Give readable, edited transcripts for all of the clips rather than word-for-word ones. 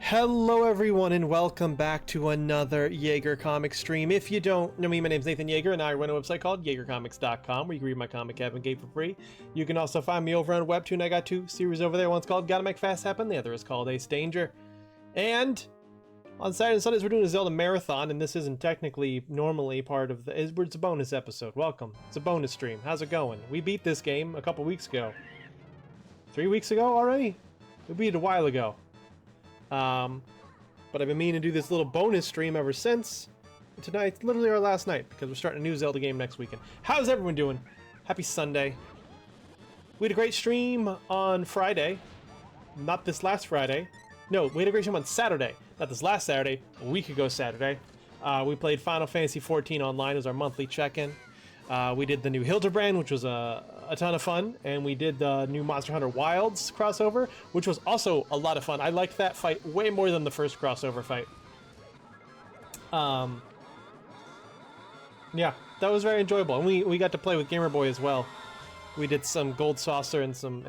Hello everyone and welcome back to another Jaeger comic stream. If you don't know me, my name's Nathan Jaeger and I run a website called JaegerComics.com where you can read my comic Kevin Gate for free. You can also find me over on Webtoon. I got two series over there. One's called Gotta Make Fast Happen, the other is called Ace Danger. And on Saturday and Sundays we're doing a Zelda marathon, and this isn't technically normally part of the... It's a bonus episode. Welcome. It's a bonus stream. How's it going? We beat this game a couple weeks ago. 3 weeks ago already? We beat it a while ago. But I've been meaning to do this little bonus stream ever since. Tonight's literally our last night because we're starting a new Zelda game next weekend. How's everyone doing? Happy Sunday. We had a great stream on Friday. Not this last Friday. No, we had a great stream on Saturday. Not this last Saturday, a week ago Saturday. We played Final Fantasy XIV online as our monthly check-in. We did the new Hildebrand, which was a ton of fun, and we did the new Monster Hunter Wilds crossover, which was also a lot of fun. I liked that fight way more than the first crossover fight. Yeah, that was very enjoyable, and we got to play with Gamer Boy as well. We did some Gold Saucer and some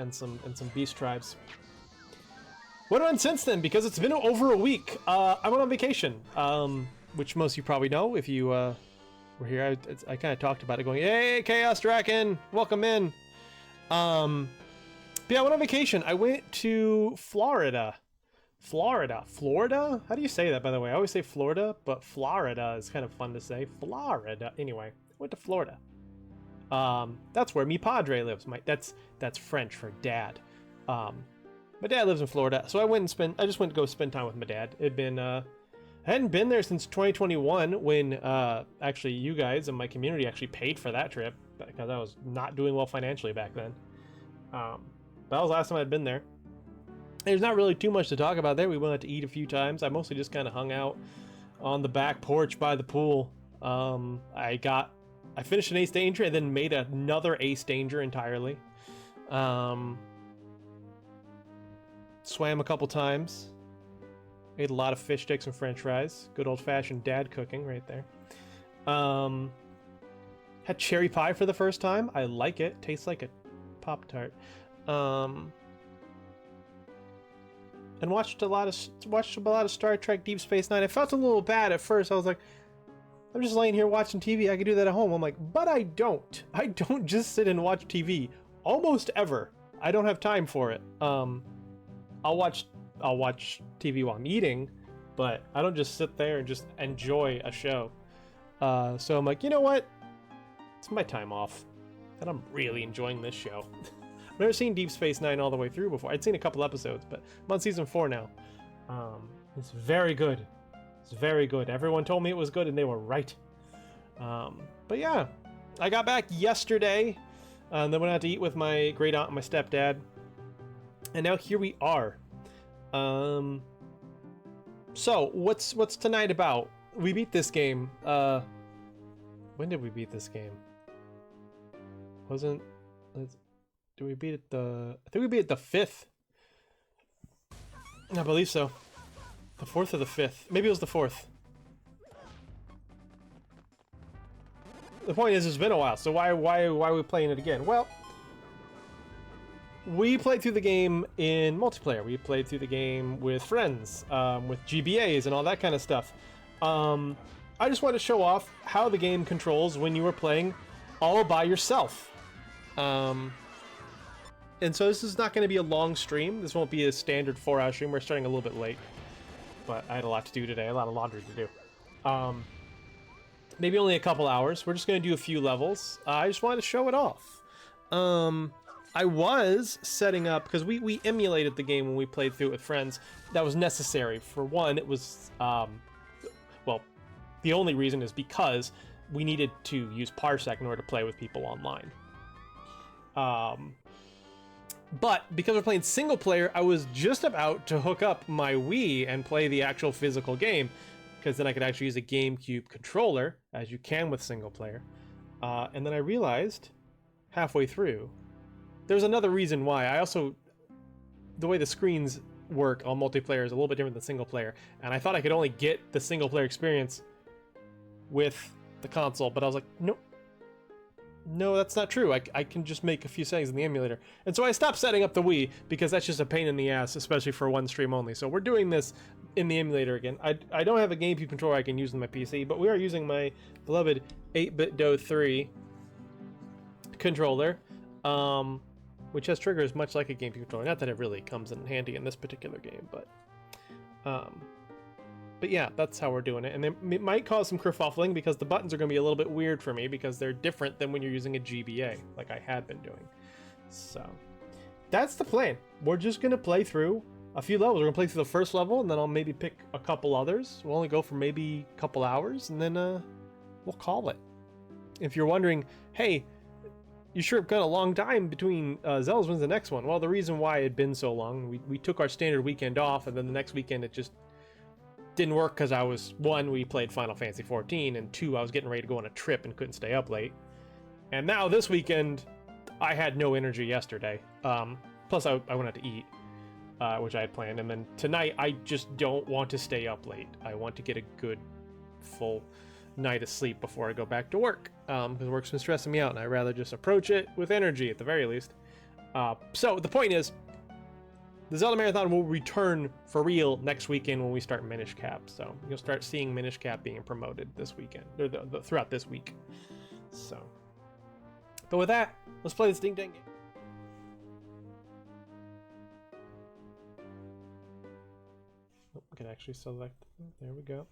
Beast Tribes. What have I done since then? Because it's been over a week. I went on vacation, which most of you probably know if you were here. I kind of talked about it going, hey, Chaos Draken, welcome in. But yeah, I went on vacation. I went to Florida. Florida? How do you say that, by the way? I always say Florida, but Florida is kind of fun to say. Florida. Anyway, went to Florida. That's where me padre lives. That's French for dad. My dad lives in Florida, so I just went to go spend time with my dad. It'd been, I hadn't been there since 2021 when actually you guys and my community actually paid for that trip because I was not doing well financially back then. That was the last time I'd been there. There's not really too much to talk about there. We went out to eat a few times. I mostly just kind of hung out on the back porch by the pool. I finished an Ace Danger and then made another Ace Danger entirely. Swam a couple times. Ate a lot of fish sticks and french fries. Good old-fashioned dad cooking right there. Had cherry pie for the first time. I like it. Tastes like a Pop-Tart. And watched a lot of Star Trek Deep Space Nine. I felt a little bad at first. I was like, I'm just laying here watching TV. I could do that at home. I'm like, but I don't. I don't just sit and watch TV. Almost ever. I don't have time for it. I'll watch TV while I'm eating, but I don't just sit there and just enjoy a show. So I'm like, you know what? It's my time off, and I'm really enjoying this show. I've never seen Deep Space Nine all the way through before. I'd seen a couple episodes, but I'm on season 4 now. It's very good. It's very good. Everyone told me it was good, and they were right. But yeah, I got back yesterday, and then went out to eat with my great aunt and my stepdad. And now here we are. So what's tonight about? We beat this game. When did we beat this game? Did we beat it I think we beat it the 5th. I believe so. The 4th or the 5th. Maybe it was the 4th. The point is, it's been a while, so why are we playing it again? Well, we played through the game in multiplayer. We played through the game with friends, with GBAs and all that kind of stuff. I just wanted to show off how the game controls when you were playing all by yourself. And so this is not going to be a long stream. This won't be a standard 4-hour stream. We're starting a little bit late, but I had a lot to do today, a lot of laundry to do. Maybe only a couple hours. We're just going to do a few levels. I just wanted to show it off. I was setting up, because we emulated the game when we played through it with friends. That was necessary. For one, it was, well, the only reason is because we needed to use Parsec in order to play with people online. But because we're playing single player, I was just about to hook up my Wii and play the actual physical game, because then I could actually use a GameCube controller, as you can with single player. And then I realized, halfway through, there's another reason why. The way the screens work on multiplayer is a little bit different than single player, and I thought I could only get the single player experience with the console, but I was like, nope. no, that's not true. I can just make a few settings in the emulator. And so I stopped setting up the Wii because that's just a pain in the ass, especially for one stream only. So we're doing this in the emulator again. I don't have a GameCube controller I can use on my PC, but we are using my beloved 8-bit Do 3 controller, which has triggers much like a GameCube controller. Not that it really comes in handy in this particular game, but yeah, that's how we're doing it. And it might cause some kerfuffling because the buttons are going to be a little bit weird for me because they're different than when you're using a GBA, like I had been doing. So that's the plan. We're just going to play through a few levels. We're going to play through the first level, and then I'll maybe pick a couple others. We'll only go for maybe a couple hours, and then we'll call it. If you're wondering, hey, you sure have got a long time between Zelda's when's the next one? Well, the reason why it had been so long, we took our standard weekend off, and then the next weekend it just didn't work because I was, one, we played Final Fantasy 14, and two, I was getting ready to go on a trip and couldn't stay up late. And now this weekend, I had no energy yesterday. Plus, I went out to eat, which I had planned, and then tonight, I just don't want to stay up late. I want to get a good, full night of sleep before I go back to work, because work's been stressing me out, and I'd rather just approach it with energy at the very least. So the point is, the Zelda Marathon will return for real next weekend when we start Minish Cap. So you'll start seeing Minish Cap being promoted this weekend, or throughout this week. So, but with that, let's play this ding dang game. Oh, we can actually select. There we go.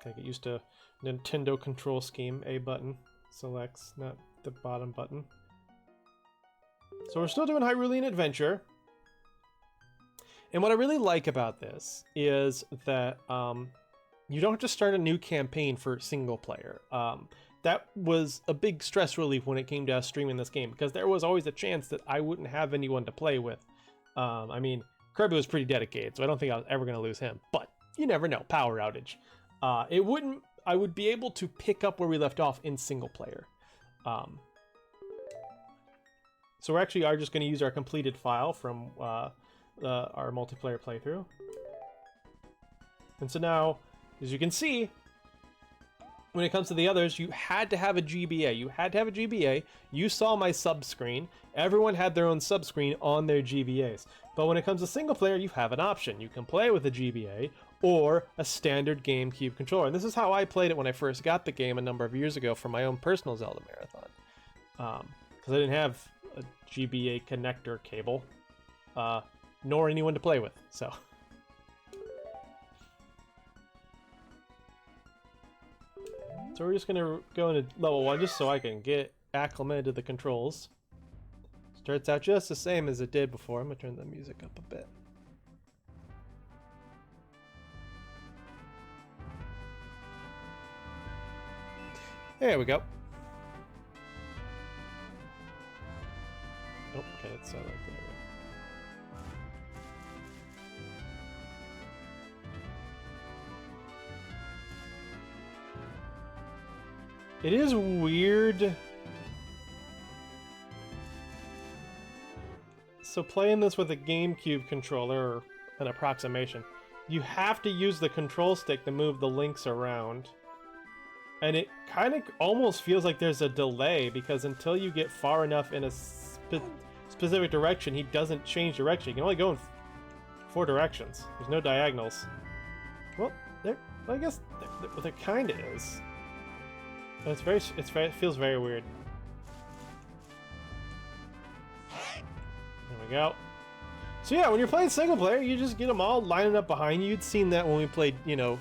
Okay, get used to Nintendo control scheme. A button selects, not the bottom button. So we're still doing Hyrulean Adventure. And what I really like about this is that you don't have to start a new campaign for single player. That was a big stress relief when it came to us streaming this game, because there was always a chance that I wouldn't have anyone to play with. I mean, Kirby was pretty dedicated, so I don't think I was ever going to lose him. But you never know, power outage. I would be able to pick up where we left off in single player. So we actually are just going to use our completed file from our multiplayer playthrough. And so now, as you can see, when it comes to the others, you had to have a GBA. You had to have a GBA. You saw my sub-screen. Everyone had their own sub-screen on their GBAs. But when it comes to single player, you have an option. You can play with a GBA or a standard GameCube controller. And this is how I played it when I first got the game a number of years ago for my own personal Zelda Marathon. Because I didn't have a GBA connector cable, nor anyone to play with, so. So we're just gonna go into level 1 just so I can get acclimated to the controls. Starts out just the same as it did before. I'm gonna turn the music up a bit. There we go. Oh, okay, that's like there. It is weird. So playing this with a GameCube controller, or an approximation, you have to use the control stick to move the links around. And it kind of almost feels like there's a delay, because until you get far enough in a specific direction, he doesn't change direction. You can only go in 4 directions. There's no diagonals. Well, I guess there kind of is. But it feels very weird. There we go. So yeah, when you're playing single player, you just get them all lining up behind you. You'd seen that when we played, you know,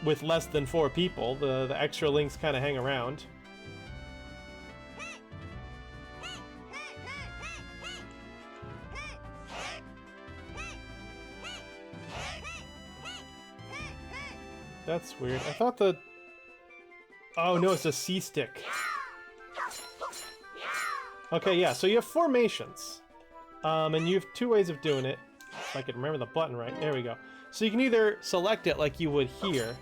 with less than 4 people. The extra links kind of hang around. That's weird. I thought the... Oh no, it's a C stick. Okay, yeah, so you have formations. And you have 2 ways of doing it. If I can remember the button right. There we go. So you can either select it like you would here.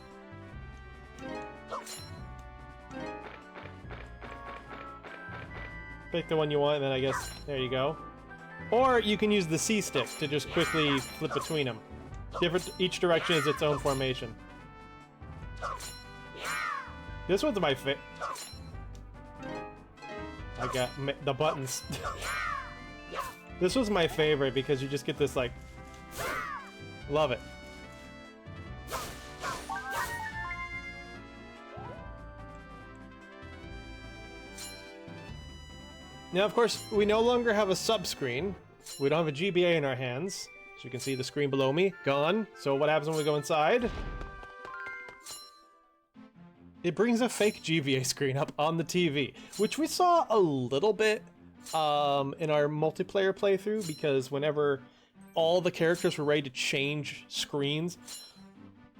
Pick the one you want, and then I guess, there you go. Or you can use the C stick to just quickly flip between them. Each direction is its own formation. This one's my favorite. I got the buttons. This was my favorite because you just get this, like... Love it. Now, of course, we no longer have a sub-screen. We don't have a GBA in our hands. As you can see, the screen below me, gone. So what happens when we go inside? It brings a fake GBA screen up on the TV, which we saw a little bit in our multiplayer playthrough, because whenever all the characters were ready to change screens,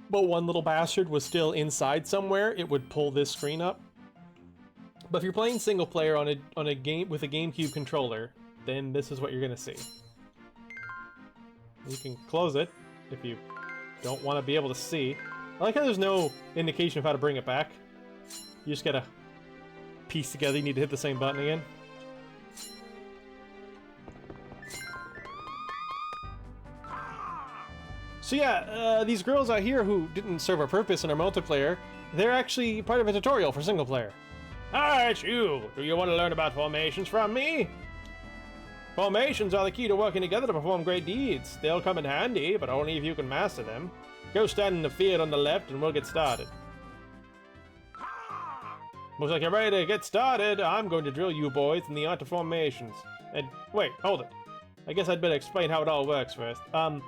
but one little bastard was still inside somewhere, it would pull this screen up. But if you're playing single player on a game with a GameCube controller, then this is what you're gonna see. You can close it if you don't want to be able to see. I like how there's no indication of how to bring it back. You just gotta piece together. You need to hit the same button again. So yeah, these girls out here who didn't serve a purpose in our multiplayer, they're actually part of a tutorial for single player. Ah, it's you! Do you want to learn about formations from me? Formations are the key to working together to perform great deeds. They'll come in handy, but only if you can master them. Go stand in the field on the left and we'll get started. Looks like you're ready to get started. I'm going to drill you boys in the art of formations. And wait, hold it. I guess I'd better explain how it all works first. I'll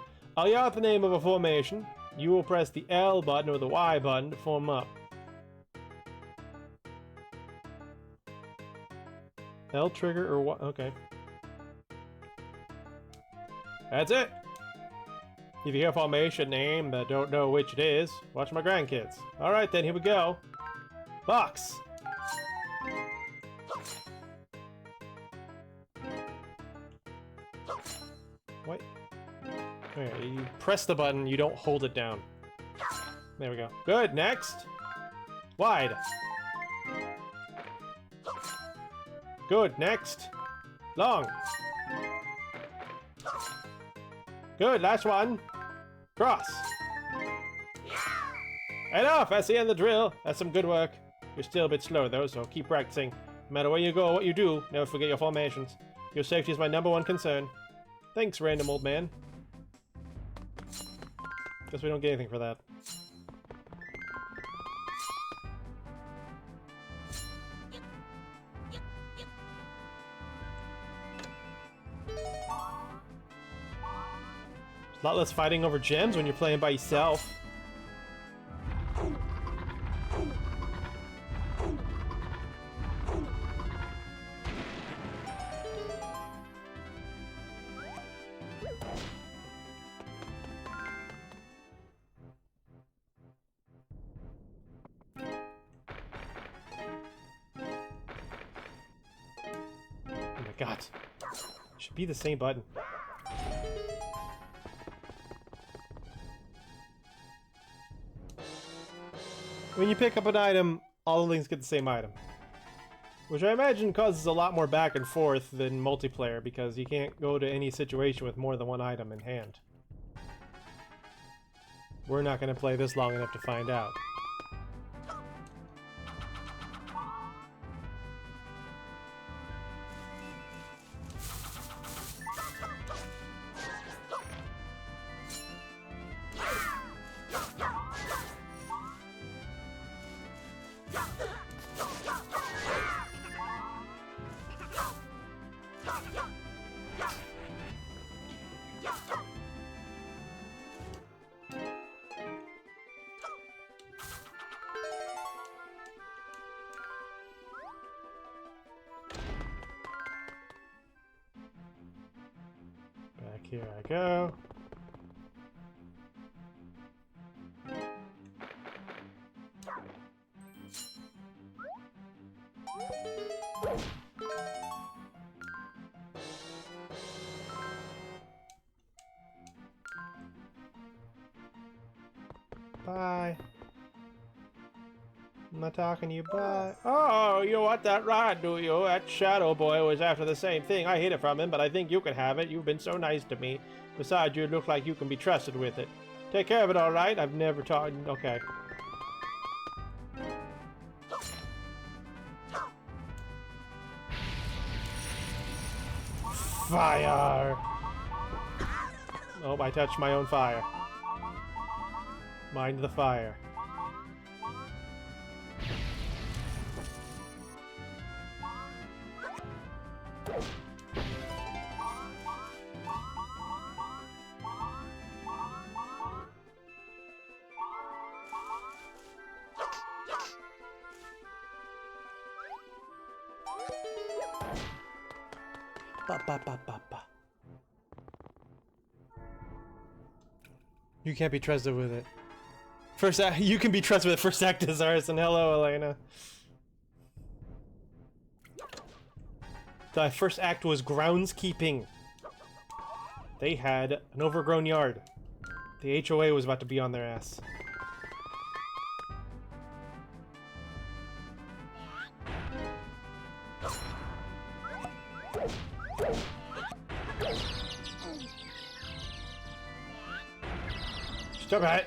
yell out the name of a formation. You will press the L button or the Y button to form up. L trigger or what? Okay. That's it. If you hear a formation name but don't know which it is, watch my grandkids. Alright then, here we go. Box! What? There, you press the button, you don't hold it down. There we go. Good, next! Wide! Good, next! Long! Good, last one! Cross! Enough! That's the end of the drill. That's some good work. You're still a bit slow though, so keep practicing. No matter where you go or what you do, never forget your formations. Your safety is my #1 concern. Thanks, random old man. Guess we don't get anything for that. There's a lot less fighting over gems when you're playing by yourself. God, should be the same button. When you pick up an item, all the links get the same item. Which I imagine causes a lot more back and forth than multiplayer, because you can't go to any situation with more than one item in hand. We're not going to play this long enough to find out. Here I go. Bye. I'm not talking to you, bye. Oh, you want that ride, do you? That Shadow Boy was after the same thing. I hid it from him, but I think you can have it. You've been so nice to me. Besides, you look like you can be trusted with it. Take care of it, all right? I've never taught... Okay. Fire! Oh, I touched my own fire. Mind the fire. Ba, ba, ba, ba, ba. You can't be trusted with it. First act, you can be trusted with it. First act is ours, and hello, Elena. The first act was groundskeeping. They had an overgrown yard. The HOA was about to be on their ass. Stop it!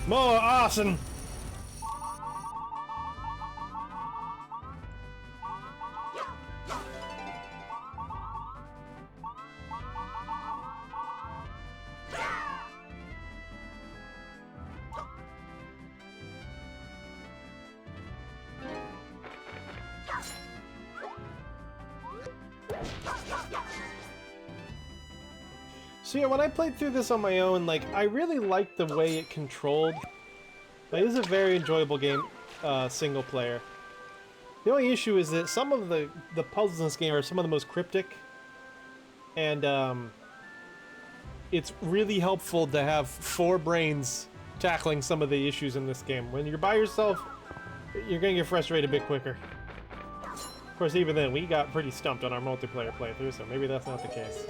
More arson! So yeah, when I played through this on my own, like, I really liked the way it controlled. Like, this is a very enjoyable game, single player. The only issue is that some of the puzzles in this game are some of the most cryptic. And, it's really helpful to have 4 brains tackling some of the issues in this game. When you're by yourself, you're gonna get frustrated a bit quicker. Of course, even then, we got pretty stumped on our multiplayer playthrough, so maybe that's not the case.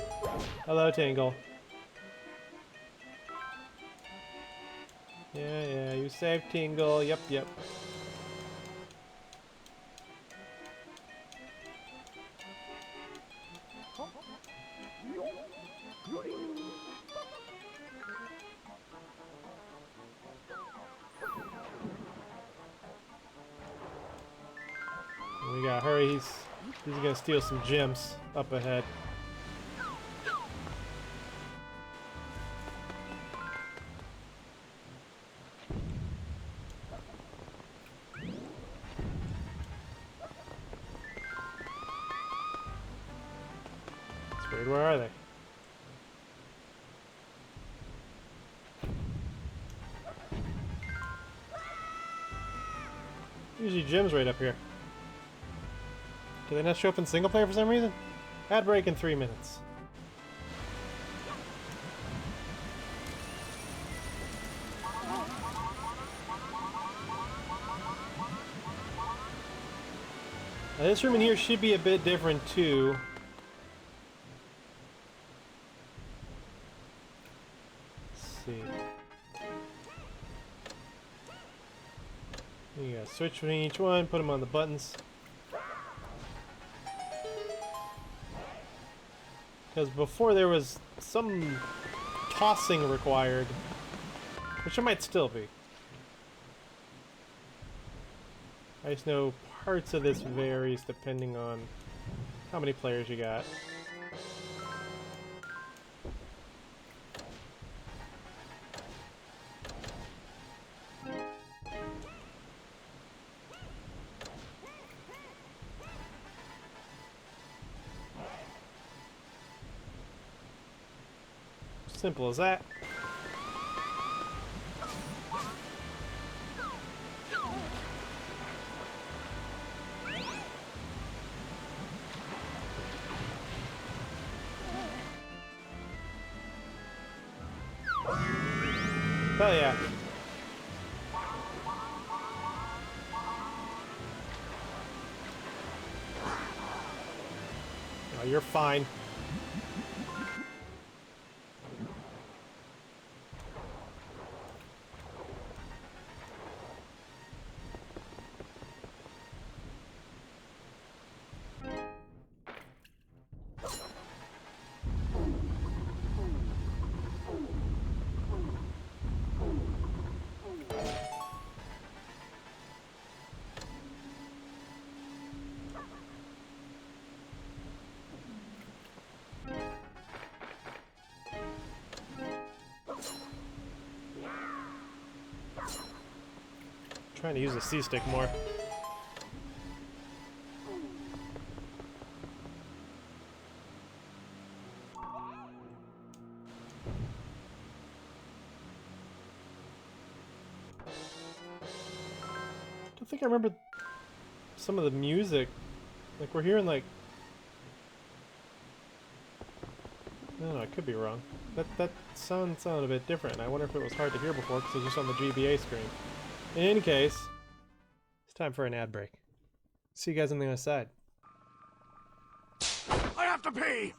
Hello, Tingle. Yeah, you saved Tingle. Yep. We gotta hurry. He's gonna steal some gems up ahead. Where are they? Usually gems right up here. Do they not show up in single player for some reason? Ad break in 3 minutes. Now this room in here should be a bit different too. You gotta switch between each one, put them on the buttons. Because before there was some tossing required, which it might still be. I just know parts of this varies depending on how many players you got. Simple as that. Hell yeah. Oh, you're fine. Trying to use the C-stick more. I think I remember some of the music. Like, we're hearing, like... No, I could be wrong. That sounded a bit different, and I wonder if it was hard to hear before because it was just on the GBA screen. In any case, it's time for an ad break. See you guys on the other side. I have to pee!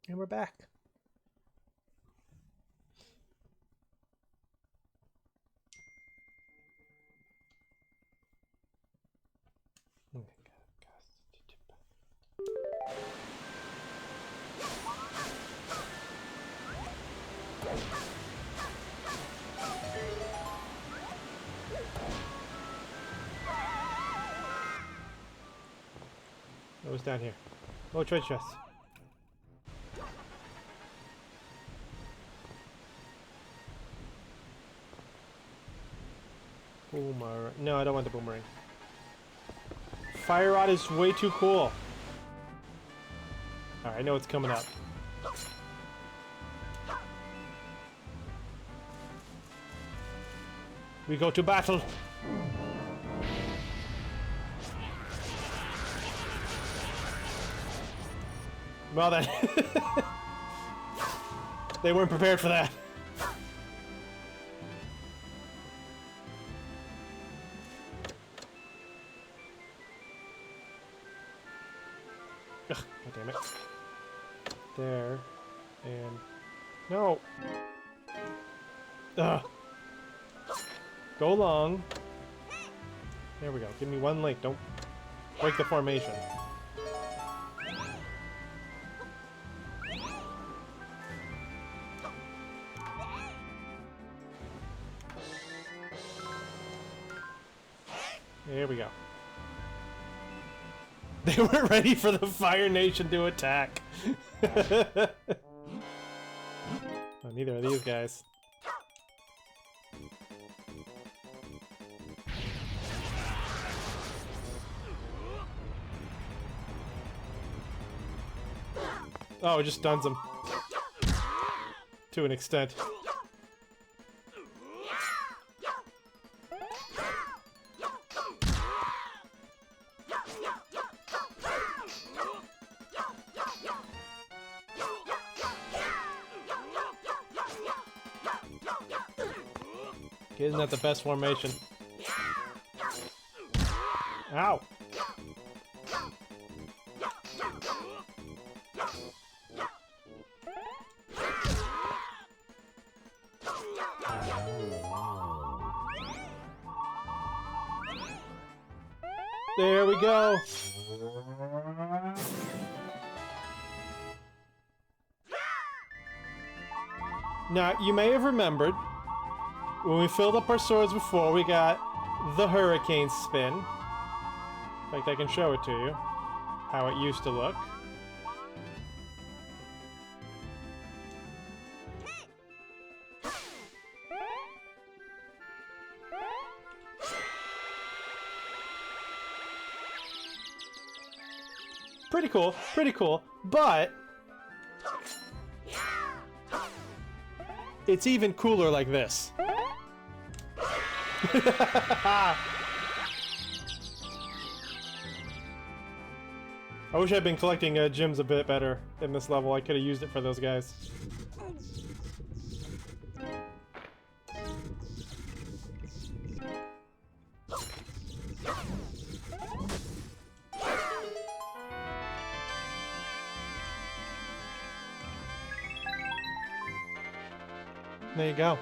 And we're back. What was down here? Oh, treasure chest. Boomerang. No, I don't want the boomerang. Fire rod is way too cool. Alright, I know it's coming up. We go to battle. Well then. They weren't prepared for that. Ugh, God damn it. There. And... No! Ugh. Go long. There we go. Give me one link. Don't break the formation. There we go. They weren't ready for the Fire Nation to attack. Oh, neither are these guys. Oh, it just stuns them. To an extent. Isn't that the best formation? Ow! There we go! Now, you may have remembered when we filled up our swords before, we got the hurricane spin. In fact, I can show it to you, how it used to look. Pretty cool, but it's even cooler like this. I wish I'd been collecting gems a bit better in this level. I could have used it for those guys. There you go.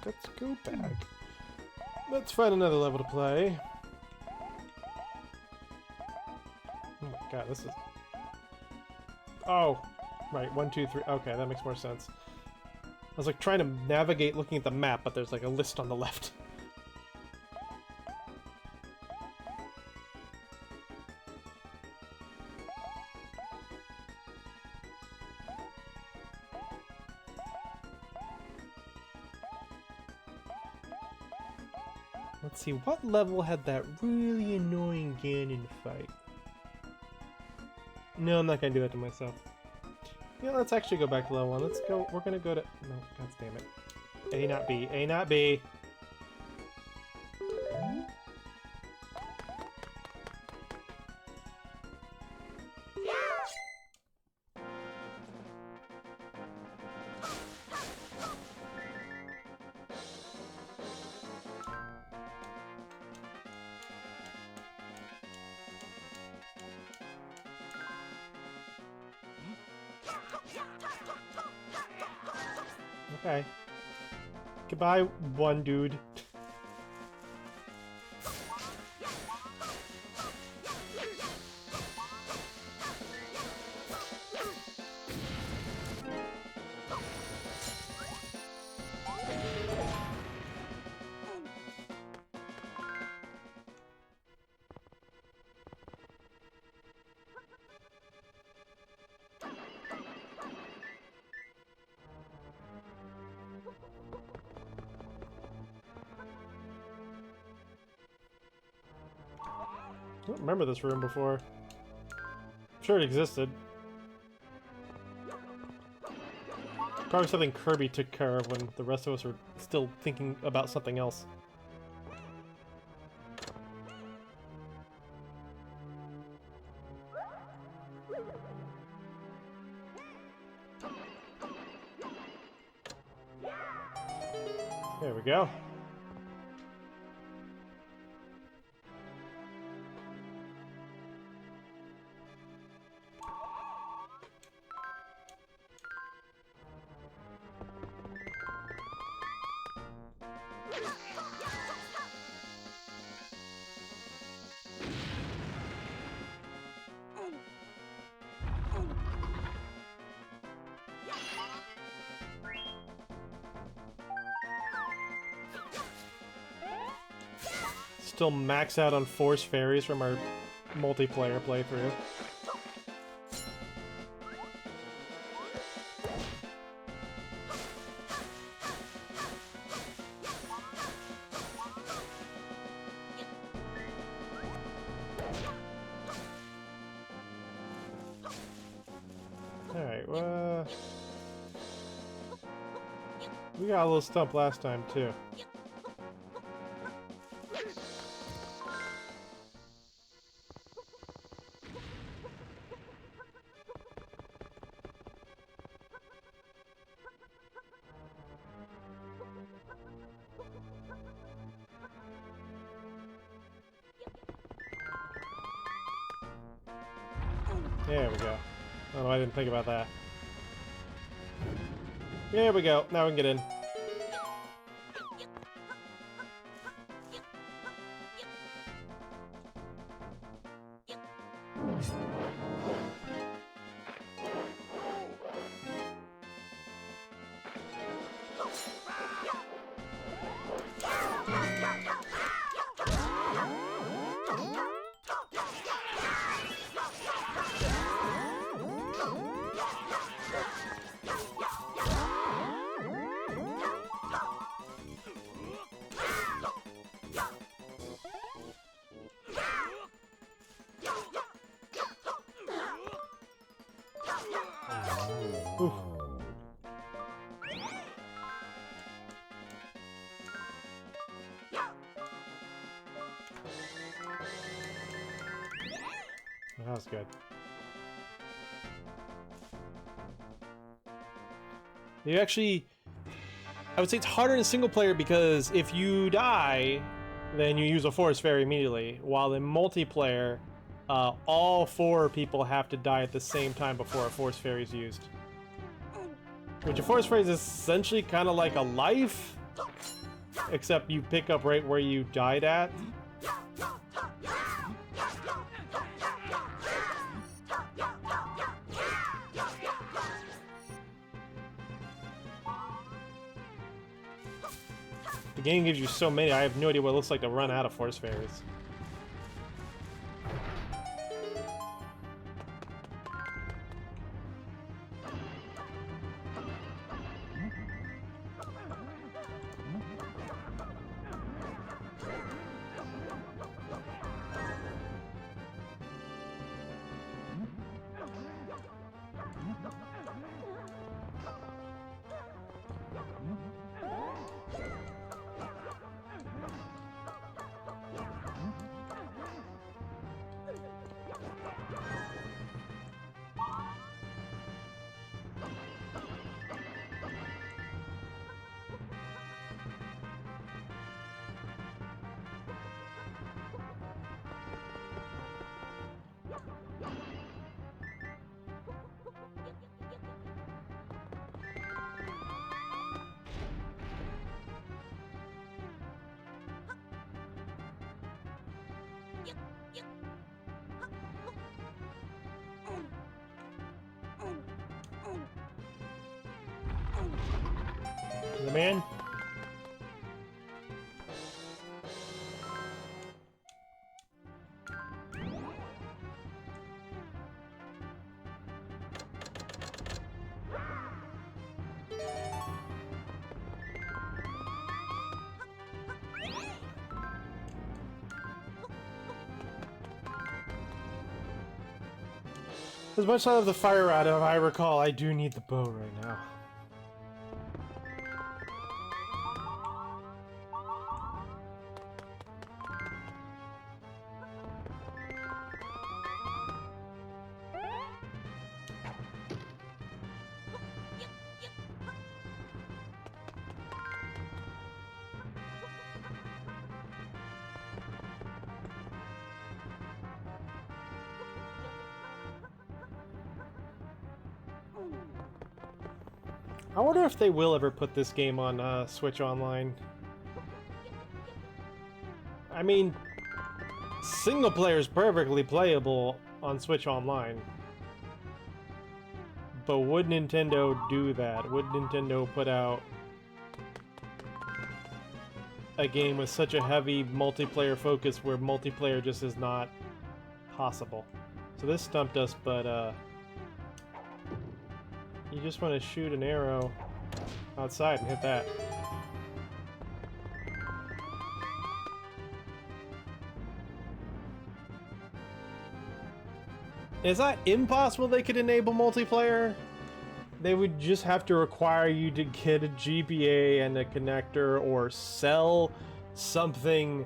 Let's go back. Let's find another level to play. Oh my god, this is... Oh! Right, 1, 2, 3. Okay, that makes more sense. I was like trying to navigate looking at the map, but there's like a list on the left. Let's see, what level had that really annoying Ganon fight? No, I'm not gonna do that to myself. Yeah, let's actually go back to level 1. Let's go. We're gonna go to. No, god damn it. A, not B. A, not B. Okay. Goodbye, one dude. I don't remember this room before. I'm sure it existed. Probably something Kirby took care of when the rest of us were still thinking about something else. There we go. Still max out on Force Fairies from our multiplayer playthrough. Alright, well... we got a little stump last time, too. There we go. Oh, I didn't think about that. There we go. Now we can get in. Oof. That was good. You actually... I would say it's harder in single player because if you die, then you use a Force Fairy immediately, while in multiplayer, all 4 people have to die at the same time before a Force Fairy is used. Which a Force Fairy is essentially kind of like a life, except you pick up right where you died at. The game gives you so many, I have no idea what it looks like to run out of Force Fairies. The man. As much as I love the fire rod, if I recall, I do need the bow right now. I wonder if they will ever put this game on Switch Online. I mean, single player is perfectly playable on Switch Online. But would Nintendo do that? Would Nintendo put out a game with such a heavy multiplayer focus where multiplayer just is not possible? So this stumped us, but you just want to shoot an arrow outside and hit that. It's not impossible they could enable multiplayer. They would just have to require you to get a GBA and a connector or sell something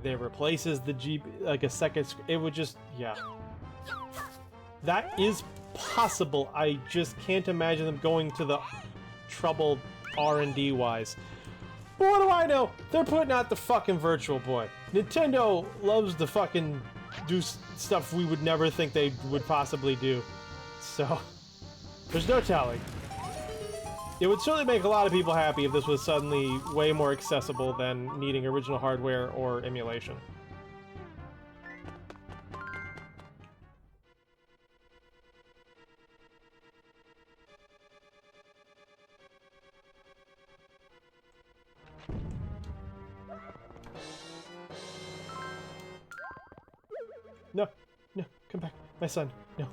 that replaces the like a second. It would just, yeah. That is possible. I just can't imagine them going to the trouble R&D wise. But what do I know? They're putting out the fucking Virtual Boy. Nintendo loves to fucking do stuff we would never think they would possibly do. So, there's no telling. It would certainly make a lot of people happy if this was suddenly way more accessible than needing original hardware or emulation. No, no, come back, my son, no.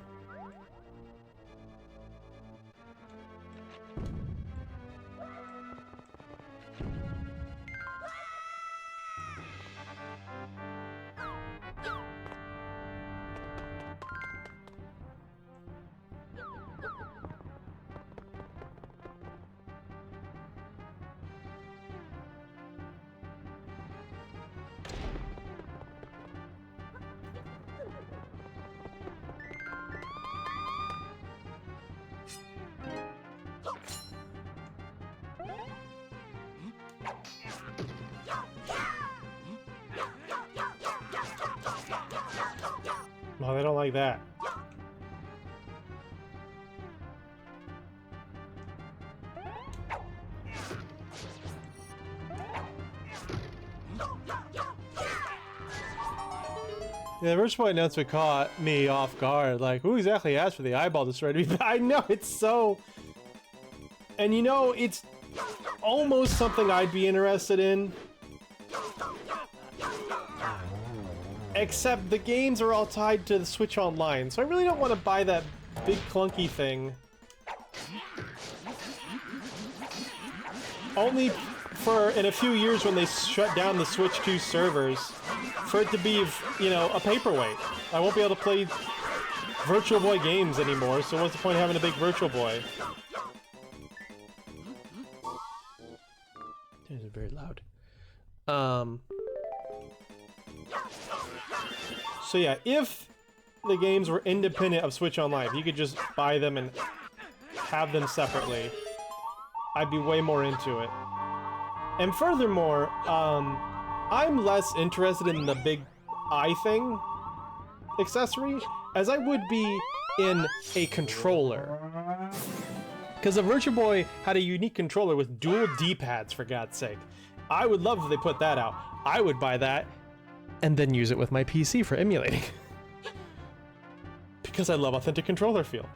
No, they don't like that. Yeah, the Virtual Boy announcement caught me off guard. Like, who exactly asked for the eyeball destroyer to be back? I know, it's so... And you know, it's almost something I'd be interested in. Except the games are all tied to the Switch Online, so I really don't want to buy that big clunky thing. Only for in a few years when they shut down the Switch 2 servers, for it to be, you know, a paperweight. I won't be able to play Virtual Boy games anymore, so what's the point of having a big Virtual Boy? This is very loud. So yeah, if the games were independent of Switch Online, if you could just buy them and have them separately, I'd be way more into it. And furthermore, I'm less interested in the big eye thing accessory as I would be in a controller. Because the Virtual Boy had a unique controller with dual D-pads, for God's sake. I would love if they put that out. I would buy that and then use it with my PC for emulating. Because I love authentic controller feel.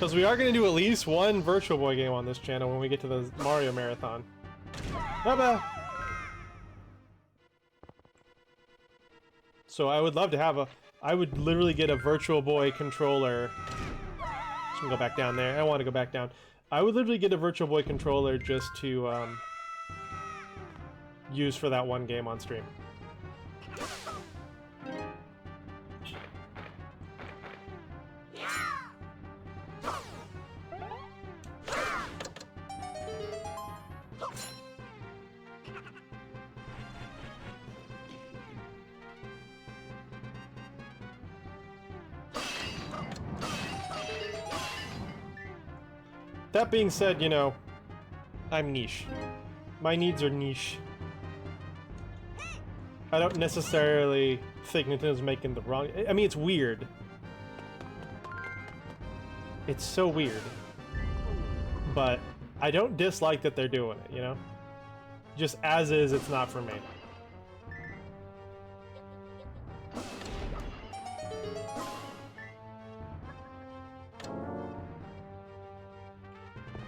Because we are going to do at least one Virtual Boy game on this channel when we get to the Mario Marathon. Bye-bye! So I would love to have a... I would literally get a Virtual Boy controller. Just gonna go back down there. I don't want to go back down. I would literally get a Virtual Boy controller just to use for that one game on stream. That being said, you know, I'm niche. My needs are niche. I don't necessarily think Nintendo's making the wrong... I mean, it's weird. It's so weird. But I don't dislike that they're doing it, you know? Just as is, it's not for me.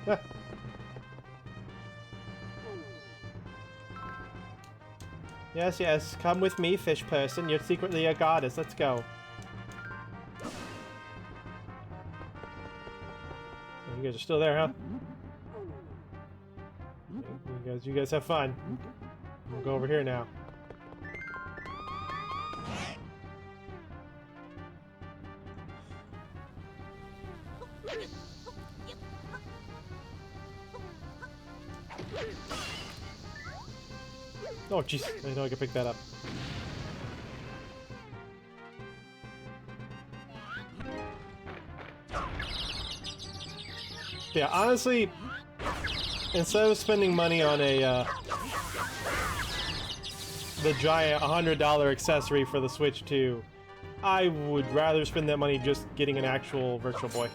Ah. Yes, yes, come with me, fish person. You're secretly a goddess. Let's go. Oh, you guys are still there, huh? You guys have fun. We'll go over here now. Oh, jeez. I didn't know I could pick that up. Yeah, honestly, instead of spending money on a, the giant $100 accessory for the Switch 2, I would rather spend that money just getting an actual Virtual Boy.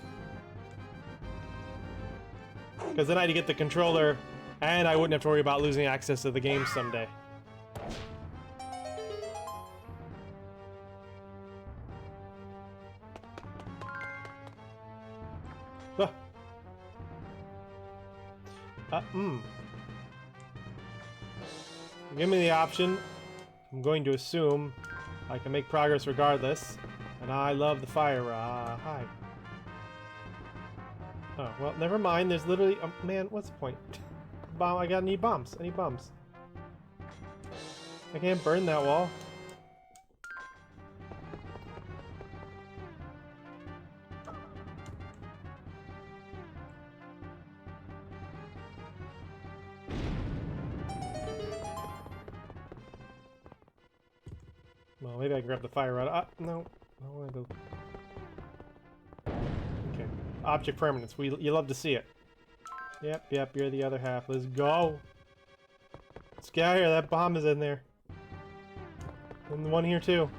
Because then I'd get the controller, and I wouldn't have to worry about losing access to the game someday. Give me the option. I'm going to assume I can make progress regardless. And I love the fire rod. Hi. Oh, well, never mind. There's literally... man, what's the point? Bomb. I need bombs. I need bombs. I can't burn that wall. Well, maybe I can grab the fire rod. No. I don't want to go. Okay. Object permanence. You love to see it. Yep, you're the other half. Let's go. Let's get out of here. That bomb is in there. And the one here, too.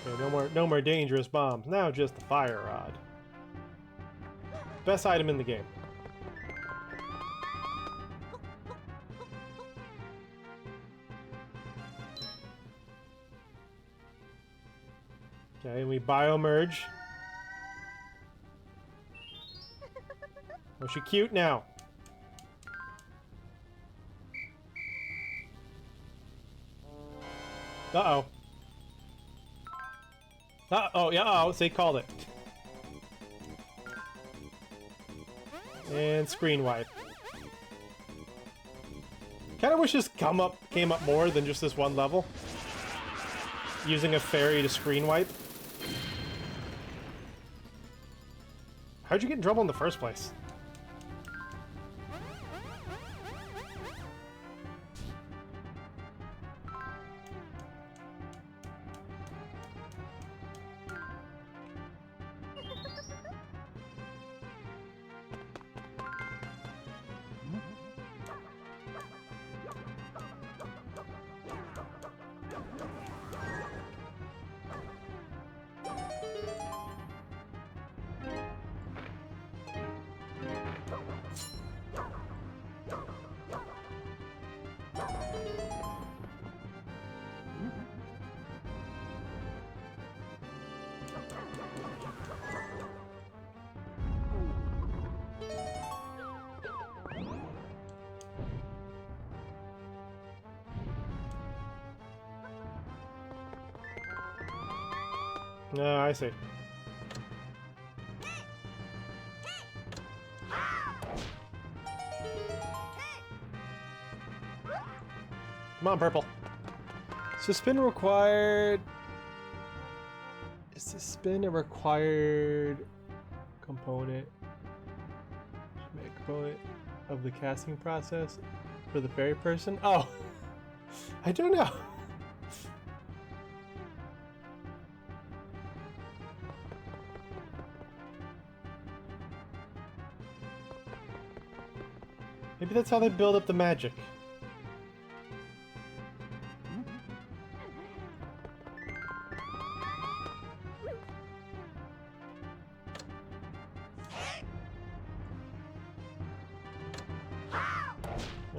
Okay, no more dangerous bombs. Now just the fire rod. Best item in the game. Okay, we bio-merge. Oh, she cute now. Uh-oh. Uh-oh, yeah, uh-oh, so they called it. And screen wipe. Kinda wish this came up more than just this one level. Using a fairy to screen wipe. How'd you get in trouble in the first place? No, I see. Come on, purple. So spin required... Is the spin a required component? A component of the casting process for the fairy person? Oh! I don't know. Maybe that's how they build up the magic.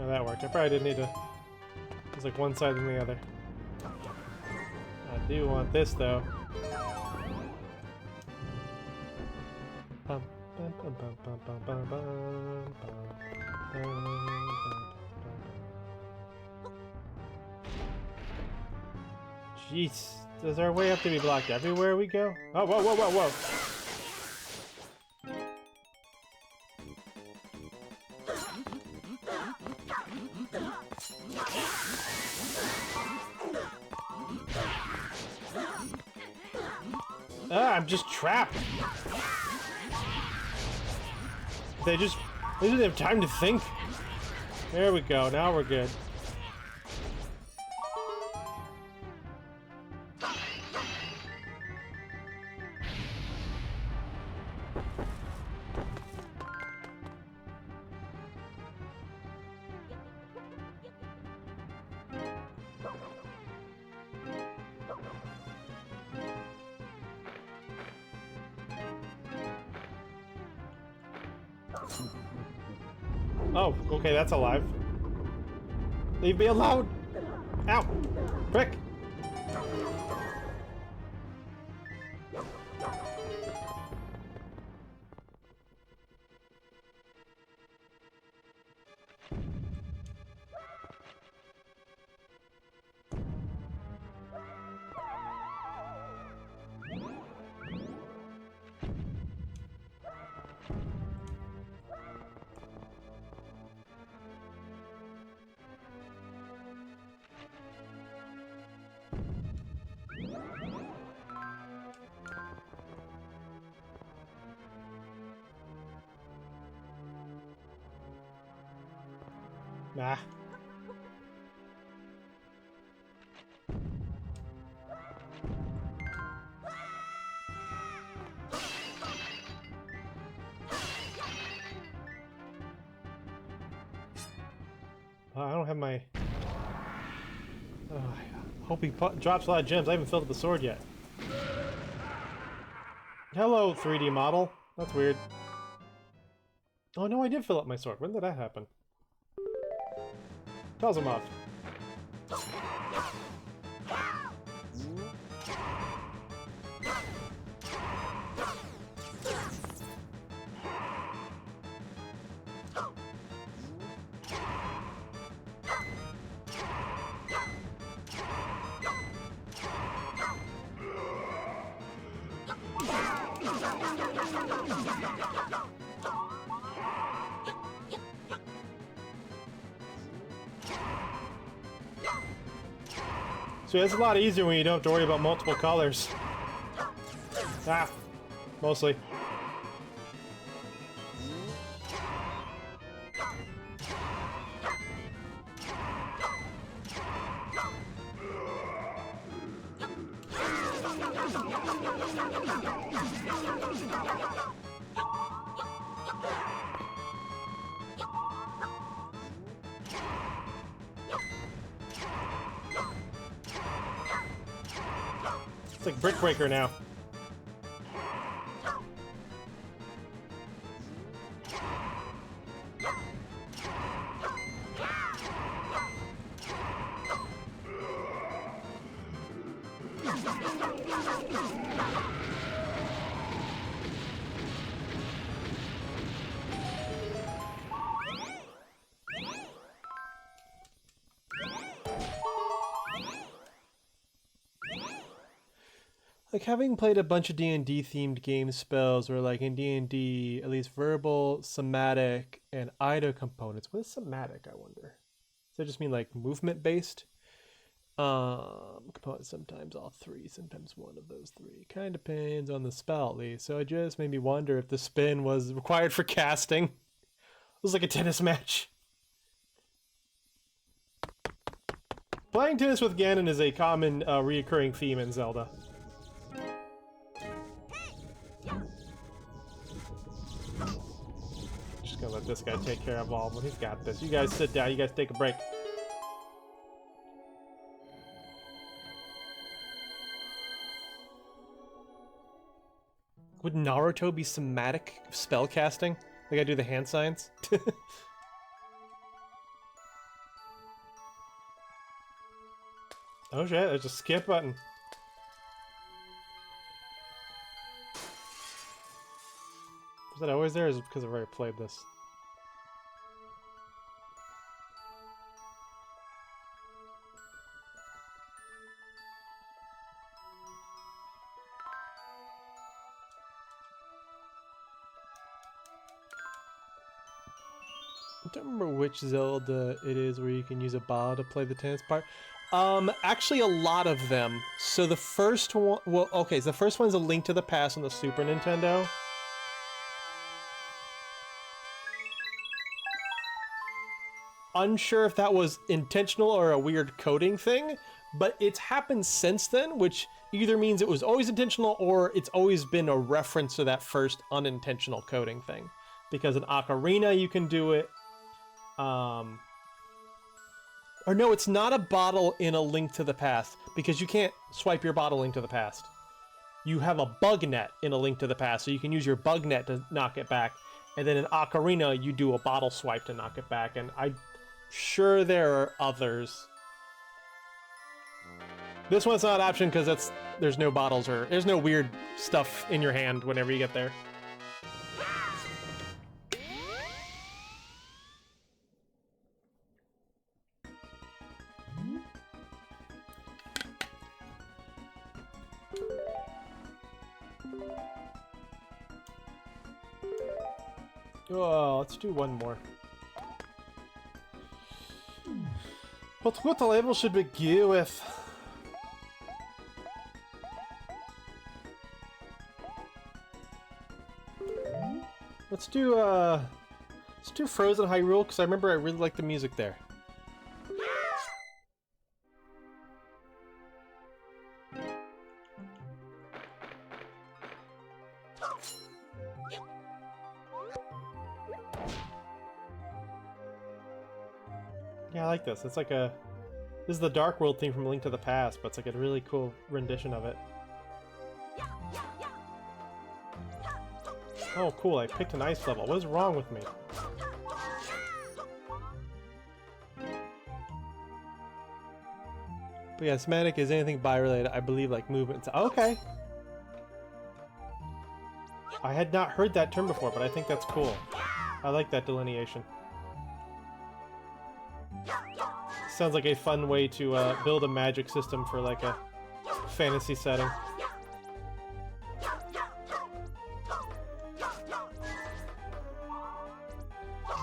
Oh, that worked. I probably didn't need to... It's like one side than the other. I do want this, though. Bum, bum, bum, bum, bum, bum, bum, bum, bum, bum. Jeez. Does our way have to be blocked everywhere we go? Oh, whoa, whoa, whoa, whoa! Ah, I'm just trapped. They didn't have time to think. There we go. Now we're good. Oh, okay, that's alive. Leave me alone! Ow! Prick! Nah. I don't have my... Oh, I hope he drops a lot of gems. I haven't filled up the sword yet. Hello, 3D model. That's weird. Oh no, I did fill up my sword. When did that happen? Tells him off. So it's a lot easier when you don't have to worry about multiple colors. Ah, mostly. It's like Brick Breaker now. Like, having played a bunch of D&D themed game spells where, like, in D&D, at least verbal, somatic, and IDO components. What is somatic, I wonder? Does that just mean, like, movement based? Components, sometimes all three, sometimes one of those three. Kind of depends on the spell, at least. So it just made me wonder if the spin was required for casting. It was like a tennis match. Playing tennis with Ganon is a common reoccurring theme in Zelda. Just gonna let this guy take care of all of them. He's got this. You guys sit down. You guys take a break. Would Naruto be somatic spell casting? Like I do the hand signs? Oh shit, there's a skip button. Was that always there, or is it because I've already played this? I don't remember which Zelda it is where you can use a ball to play the tennis part. Actually a lot of them. So the first one, well, okay, so the first one's A Link to the Past on the Super Nintendo. Unsure if that was intentional or a weird coding thing, but it's happened since then, which either means it was always intentional or it's always been a reference to that first unintentional coding thing. Because in Ocarina you can do it. Or no, it's not a bottle in A Link to the Past, because you can't swipe your bottle Link to the Past. You have a bug net in A Link to the Past, so you can use your bug net to knock it back. And then in Ocarina, you do a bottle swipe to knock it back, and I'm sure there are others. This one's not an option because there's no bottles or there's no weird stuff in your hand whenever you get there. Oh, let's do one more. What the label should begin with? Let's do Frozen Hyrule, because I remember I really liked the music there. Yeah, I like this. It's like this is the Dark World theme from Link to the Past, but it's like a really cool rendition of it. Oh, cool, I picked an ice level. What is wrong with me? But yeah, somatic is anything bi-related, I believe, like movement. Okay. I had not heard that term before, but I think that's cool. I like that delineation. Sounds like a fun way to build a magic system for like a fantasy setting.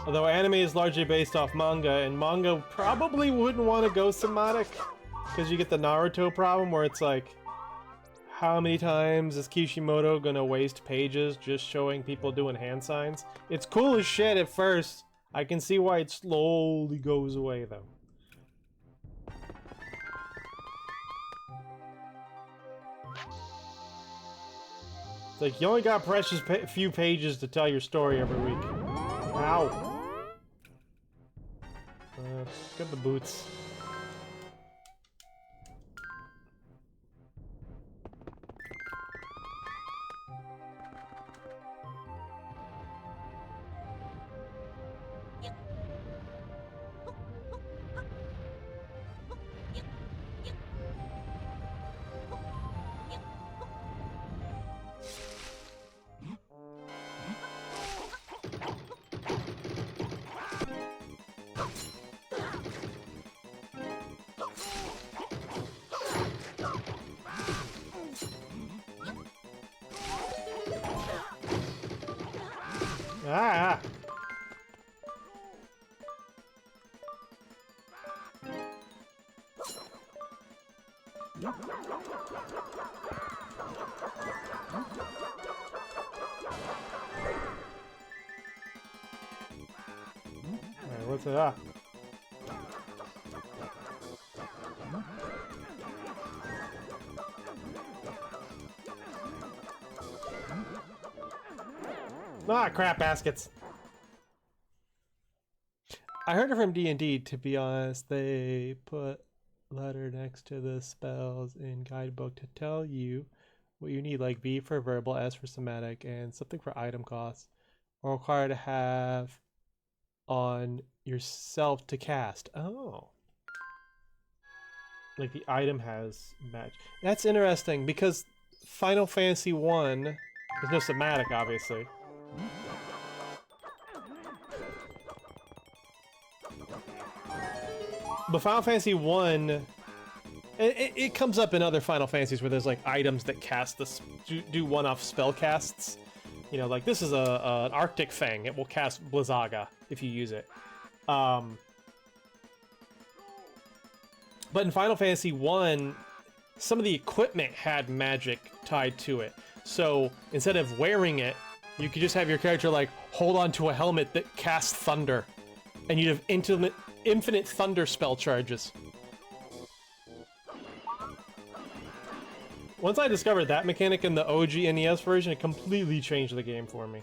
Although anime is largely based off manga, and manga probably wouldn't want to go somatic, because you get the Naruto problem where it's like, how many times is Kishimoto gonna waste pages just showing people doing hand signs? It's cool as shit at first. I can see why it slowly goes away though. It's like, you only got precious few pages to tell your story every week. Ow. Get the boots. Alright, what's it? Ah. Ah, crap baskets. I heard it from D&D, to be honest. They put letter next to the spells in guidebook to tell you what you need, like V for verbal, S for somatic, and something for item costs, or required to have on yourself to cast. Oh. Like the item has match. That's interesting, because Final Fantasy 1, there's no somatic, obviously. But Final Fantasy 1, it comes up in other Final Fantasies where there's like items that cast this, do one-off spell casts. You know, like this is an Arctic Fang. It will cast Blizzaga if you use it. But in Final Fantasy 1, some of the equipment had magic tied to it. So instead of wearing it, you could just have your character like hold on to a helmet that casts thunder, and you'd have infinite thunder spell charges. Once I discovered that mechanic in the OG NES version, it completely changed the game for me.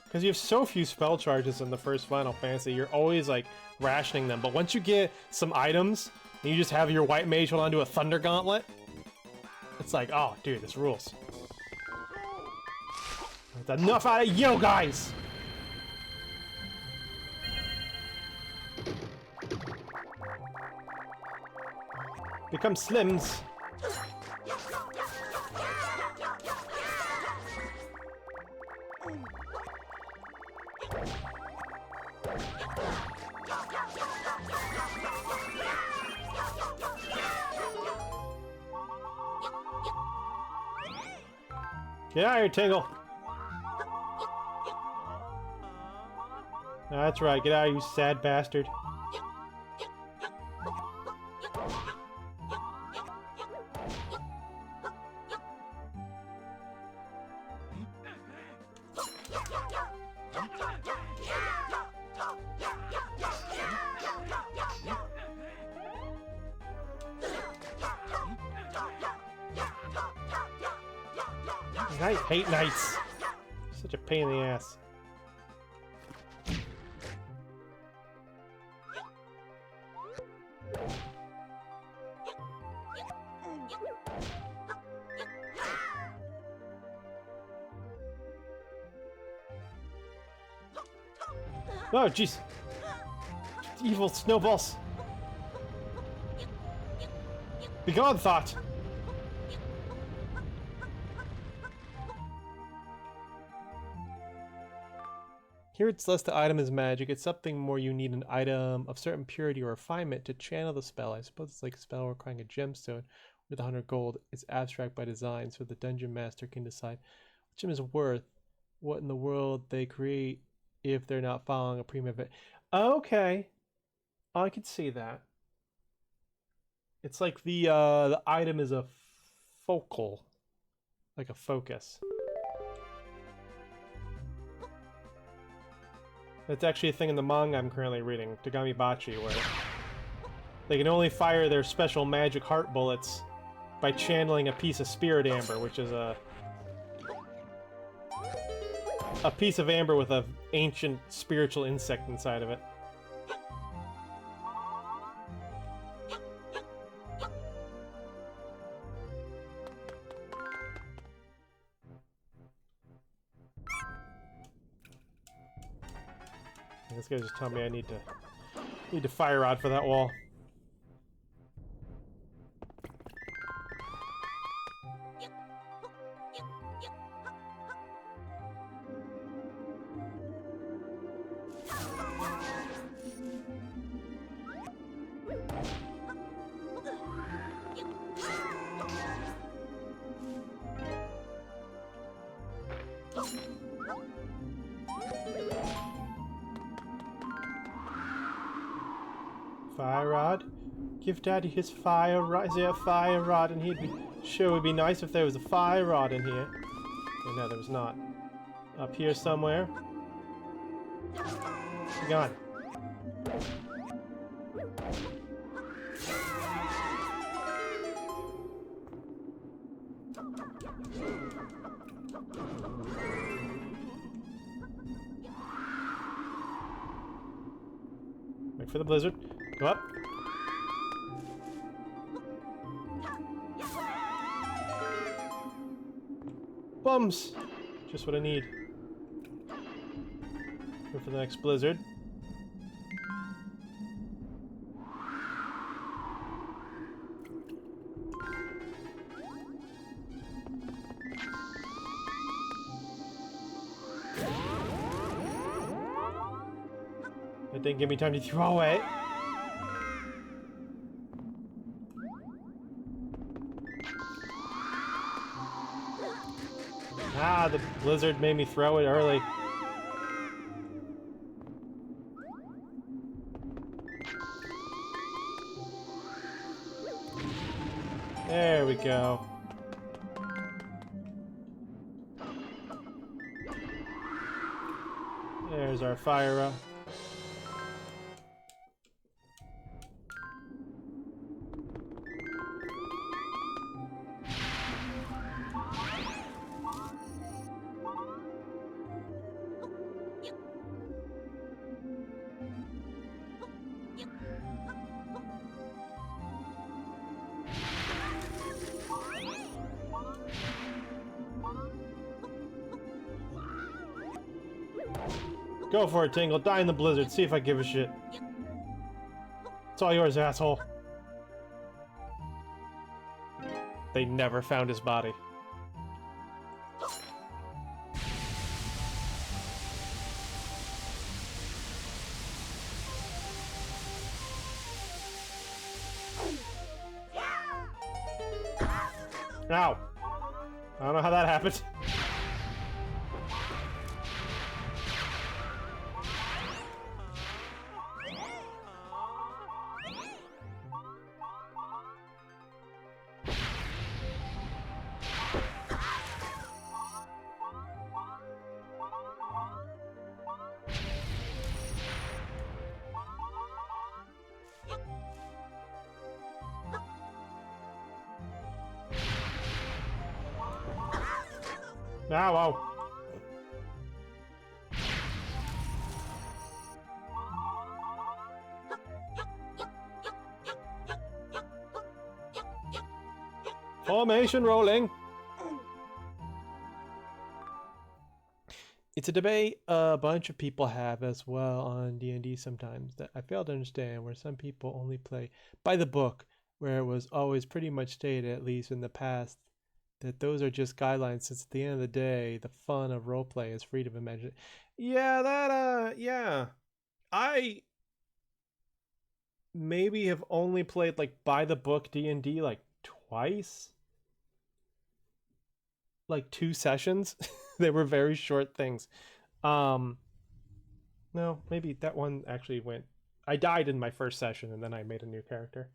Because you have so few spell charges in the first Final Fantasy, you're always like rationing them. But once you get some items, and you just have your white mage hold onto a thunder gauntlet, it's like, oh, dude, this rules. That's enough out of you guys! Become Slims. Get out of here, Tingle. That's right, get out of here, you sad bastard. I hate knights. Such a pain in the ass. Oh, jeez. Evil snowballs. Be gone, thought. Here it's less the item is magic, it's something more. You need an item of certain purity or refinement to channel the spell. I suppose it's like a spell requiring a gemstone with 100 gold. It's abstract by design, so the dungeon master can decide what gem is worth, what in the world they create if they're not following a pre-made. Okay, I could see that. It's like the item is a focal, like a focus. That's actually a thing in the manga I'm currently reading, Togami Bachi, where they can only fire their special magic heart bullets by channeling a piece of spirit amber, which is a piece of amber with an ancient spiritual insect inside of it. This guy just told me I need to fire rod for that wall. fire rod. Give Daddy his fire rod. Is there a fire rod in here? Sure, it would be nice if there was a fire rod in here. Okay, no, there was not. Up here somewhere. Be gone. Wait for the blizzard. Go up. Bums! Just what I need. Go for the next blizzard. It didn't give me time to throw away. Ah, the blizzard made me throw it early. There we go. There's our fire. Go for it, Tingle. Die in the blizzard. See if I give a shit. It's all yours, asshole. They never found his body. Ow. I don't know how that happened. Ow, ow. Formation rolling. It's a debate a bunch of people have as well on D&D sometimes that I fail to understand, where some people only play by the book, where it was always pretty much stated, at least in the past, that those are just guidelines, since at the end of the day, the fun of roleplay is freedom of imagination. Yeah, yeah. I maybe have only played, like, by the book D&D, like, twice. Like, 2 sessions. They were very short things. No, maybe that one actually went... I died in my first session, and then I made a new character.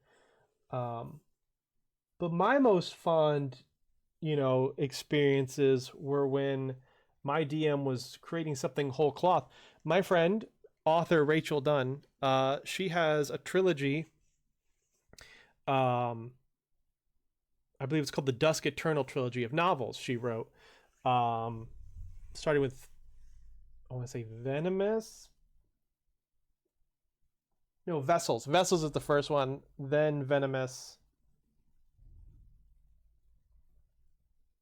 But my most fond... experiences were when my DM was creating something whole cloth. My friend, author Rachel Dunn, she has a trilogy. I believe it's called the Dusk Eternal trilogy of novels she wrote. Starting with, I want to say Venomous. No, Vessels. Vessels is the first one, then Venomous.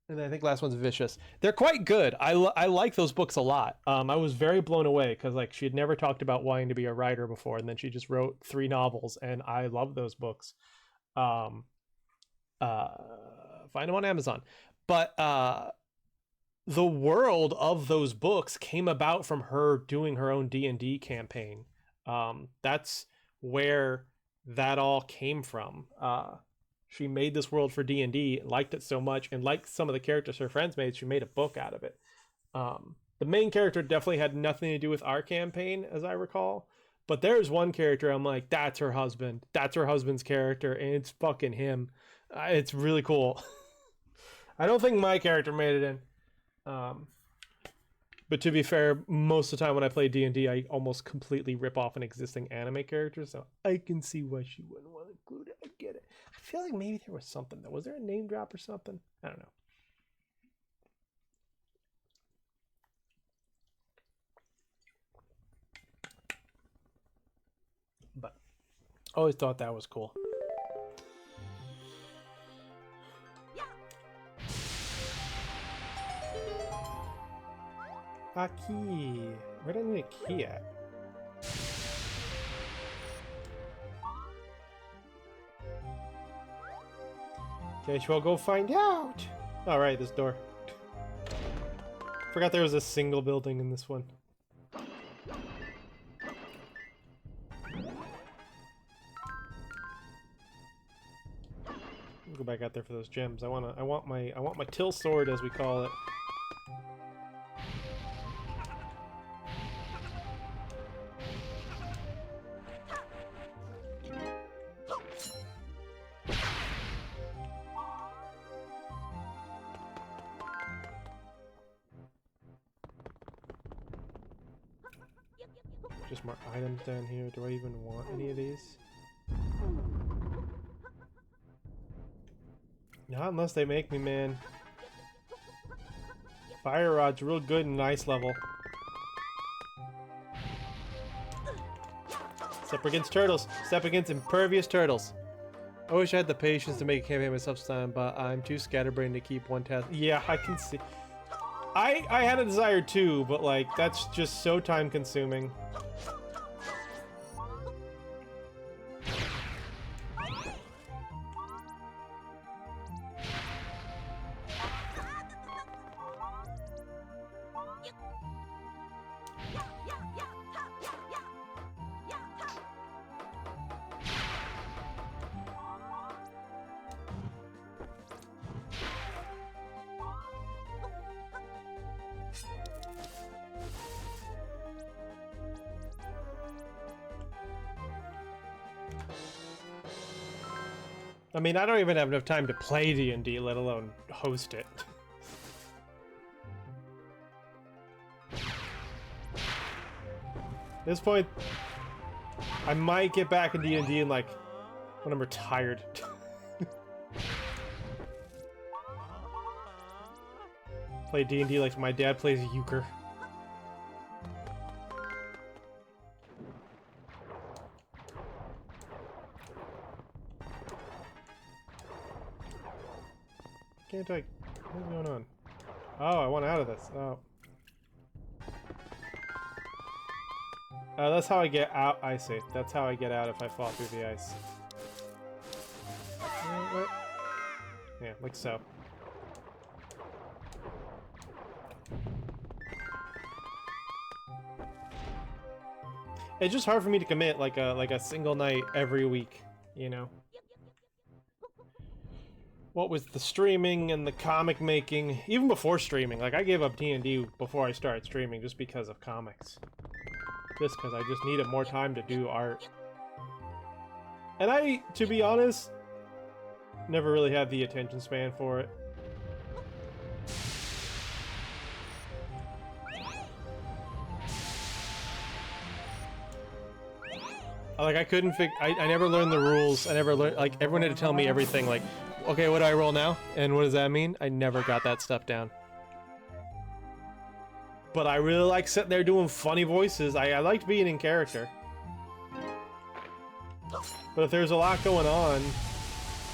And then I think last one's Vicious. They're quite good. I like those books a lot. I was very blown away because like she had never talked about wanting to be a writer before, and then she just wrote 3 novels, and I love those books. Find them on Amazon. But the world of those books came about from her doing her own D&D campaign. That's where that all came from. She made this world for D&D, liked it so much, and like some of the characters her friends made, she made a book out of it. The main character definitely had nothing to do with our campaign, as I recall, But there's one character I'm like, that's her husband. That's her husband's character, and it's fucking him. It's really cool. I don't think my character made it in. But to be fair, most of the time when I play D&D, I almost completely rip off an existing anime character, so I can see why she wouldn't want to include it. I get it. I feel like maybe there was something, though. Was there a name drop or something? I don't know. But I always thought that was cool. A key. Where do I need a key at? Guess we'll go find out. Alright, this door. Forgot there was a single building in this one. Go back out there for those gems. I want my till sword, as we call it. Just more items down here. Do I even want any of these? Not unless they make me, man. Fire rod's real good in ice level. Step against turtles. Step against impervious turtles. I wish I had the patience to make a campaign myself sometime, but I'm too scatterbrained to keep one task. Yeah, I can see. I had a desire too, but like that's just so time consuming. I mean, I don't even have enough time to play D&D, let alone host it. At this point, I might get back in D&D in like when I'm retired. Play D&D like my dad plays euchre. Can't I? What's going on? Oh, I want out of this. Oh. That's how I get out. I see. That's how I get out if I fall through the ice. Yeah, like so. It's just hard for me to commit like a single night every week, you know. What with the streaming and the comic making, even before streaming, like I gave up D&D before I started streaming just because of comics. Just because I just needed more time to do art. And I, to be honest, never really had the attention span for it. Like I couldn't I never learned the rules. I never learned, like everyone had to tell me everything, like, okay, what do I roll now? And what does that mean? I never got that stuff down. But I really like sitting there doing funny voices. I liked being in character. But if there's a lot going on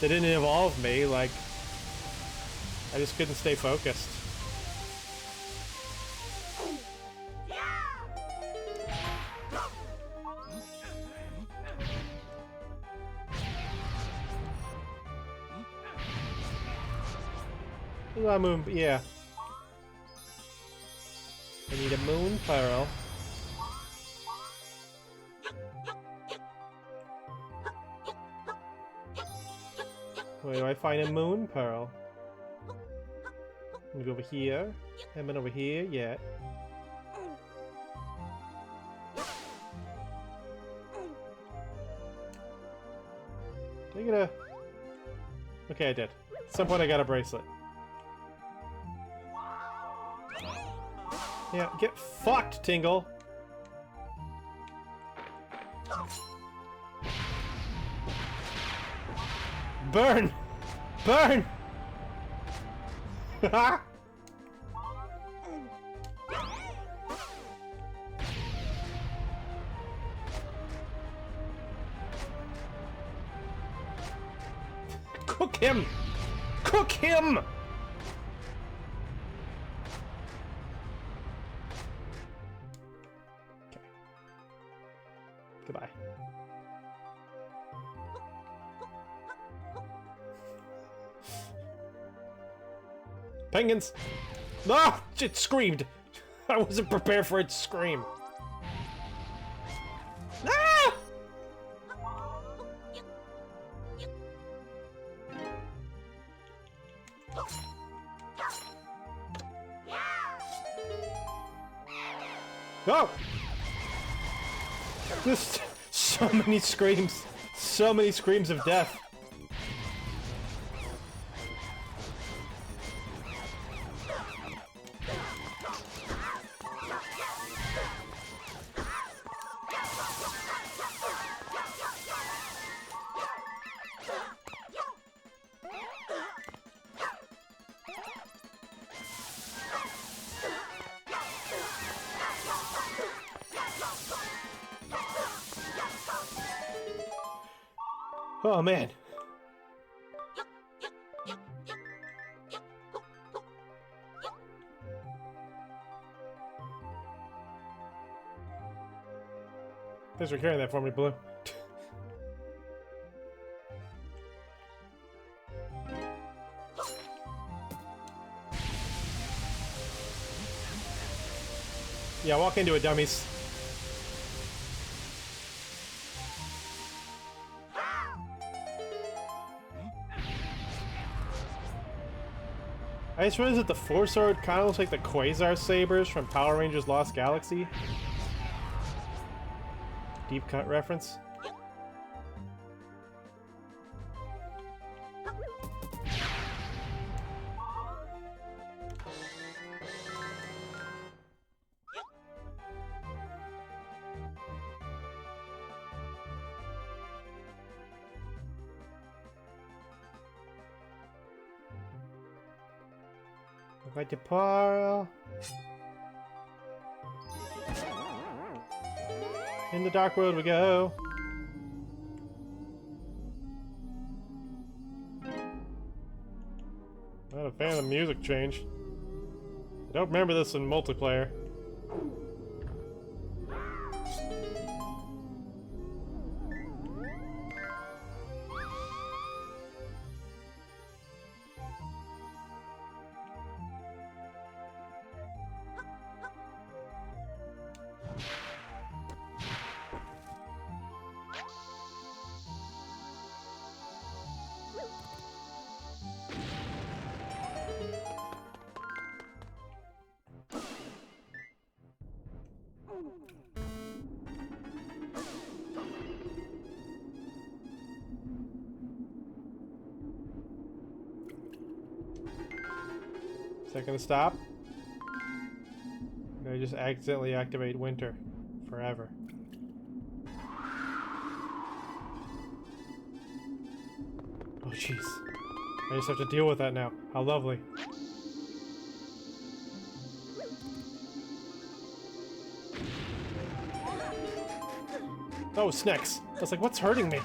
that didn't involve me, like, I just couldn't stay focused. Yeah. I need a moon pearl. Where do I find a moon pearl? I'm gonna go over here. Haven't been over here yet. get a... Okay, I did. At some point I got a bracelet. Yeah, get fucked, Tingle! Burn! Burn! Cook him! Cook him! Okay. Goodbye. Penguins! Ah! It screamed! I wasn't prepared for it to scream. Ah! Oh! Just so many screams. So many screams of death. Oh man. Thanks for carrying that for me, Blue. Yeah, walk into it, dummies. I just realized that the Force Sword kind of looks like the Quasar Sabers from Power Rangers Lost Galaxy. Deep cut reference. Right to Pearl. In the dark world we go. Not a fan of the music change. I don't remember this in multiplayer. Is that gonna stop? Or did I just accidentally activate winter forever? Oh jeez. I just have to deal with that now. How lovely. Oh, snacks. I was like, what's hurting me?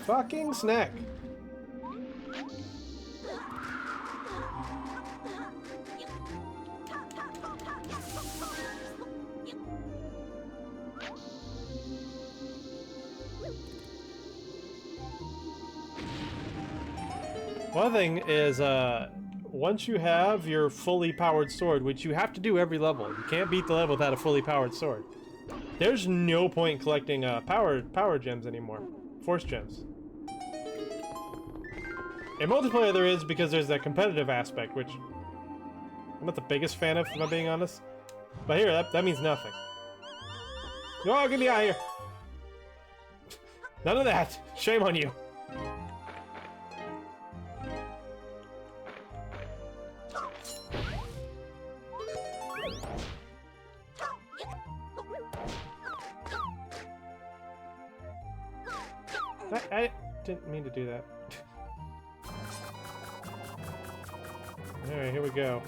Fucking snack. One thing is, once you have your fully powered sword, which you have to do every level, you can't beat the level without a fully powered sword. There's no point in collecting power gems anymore. Force gems. In multiplayer there is, because there's that competitive aspect, which I'm not the biggest fan of, if I'm being honest. But here, that means nothing. Oh, get me out of here! None of that! Shame on you! I didn't mean to do that. Alright, here we go.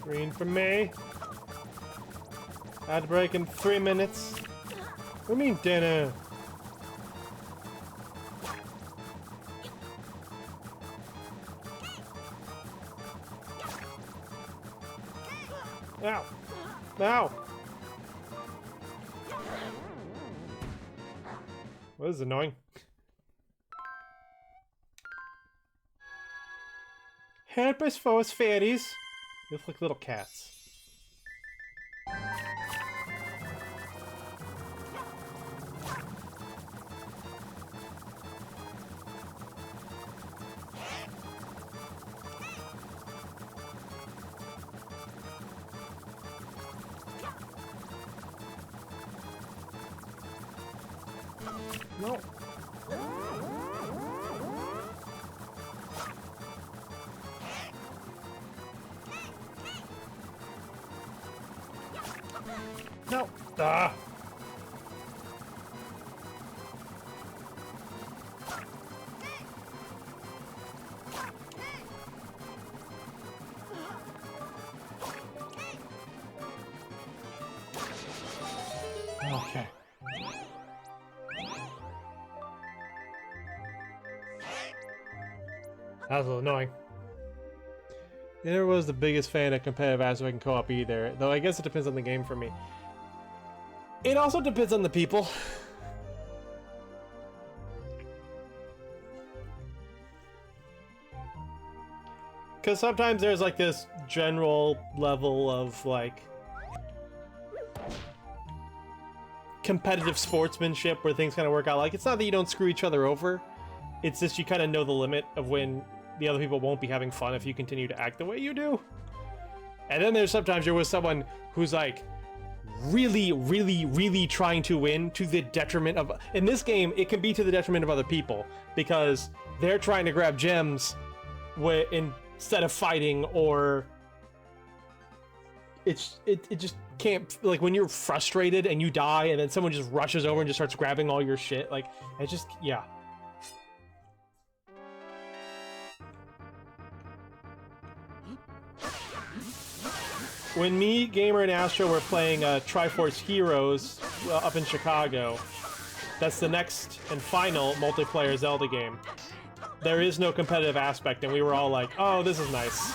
Green for me. Ad break in 3 minutes. What do you mean dinner? Ow! Ow! Well, this is annoying. Help us, foes, fairies! They look like little cats. No. No. Ah. Okay. That was a little annoying. I never was the biggest fan of competitive aspect and co-op either, though I guess it depends on the game for me. It also depends on the people. Because sometimes there's like this general level of like competitive sportsmanship where things kind of work out. Like, it's not that you don't screw each other over, it's just you kind of know the limit of when the other people won't be having fun if you continue to act the way you do. And then there's sometimes you're with someone who's like really trying to win to the detriment of... In this game, it can be to the detriment of other people because they're trying to grab gems instead of fighting, or it just can't... Like, when you're frustrated and you die and then someone just rushes over and just starts grabbing all your shit, like, it just... yeah. When me, Gamer, and Astro were playing Triforce Heroes up in Chicago, that's the next and final multiplayer Zelda game, there is no competitive aspect, and we were all like, oh, this is nice.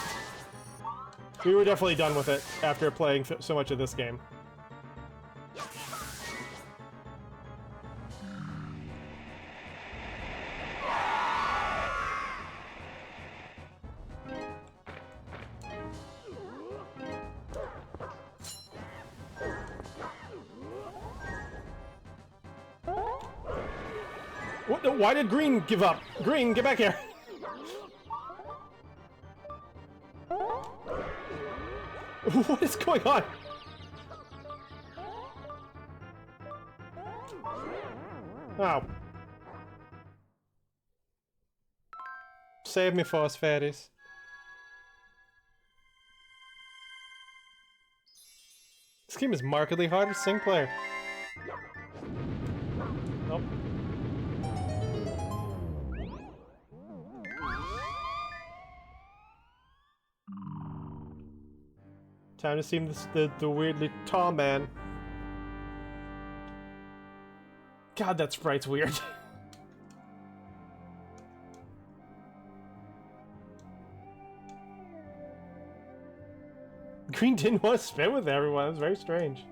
We were definitely done with it after playing so much of this game. Why did Green give up? Green, get back here! What is going on? Oh. Save me, Force Fairies. This game is markedly harder to single player. Nope. Time to see the weirdly tall man. God, that sprite's weird. Green didn't want to spin with everyone. It was very strange.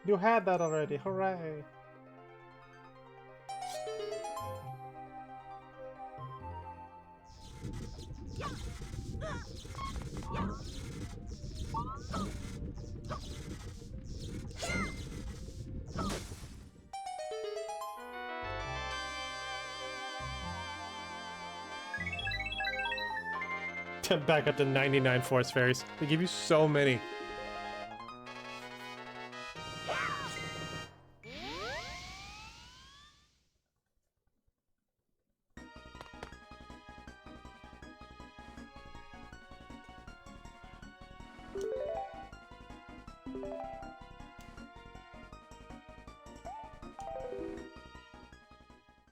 You had that already. Hooray! Back up to 99 Force Fairies. They give you so many.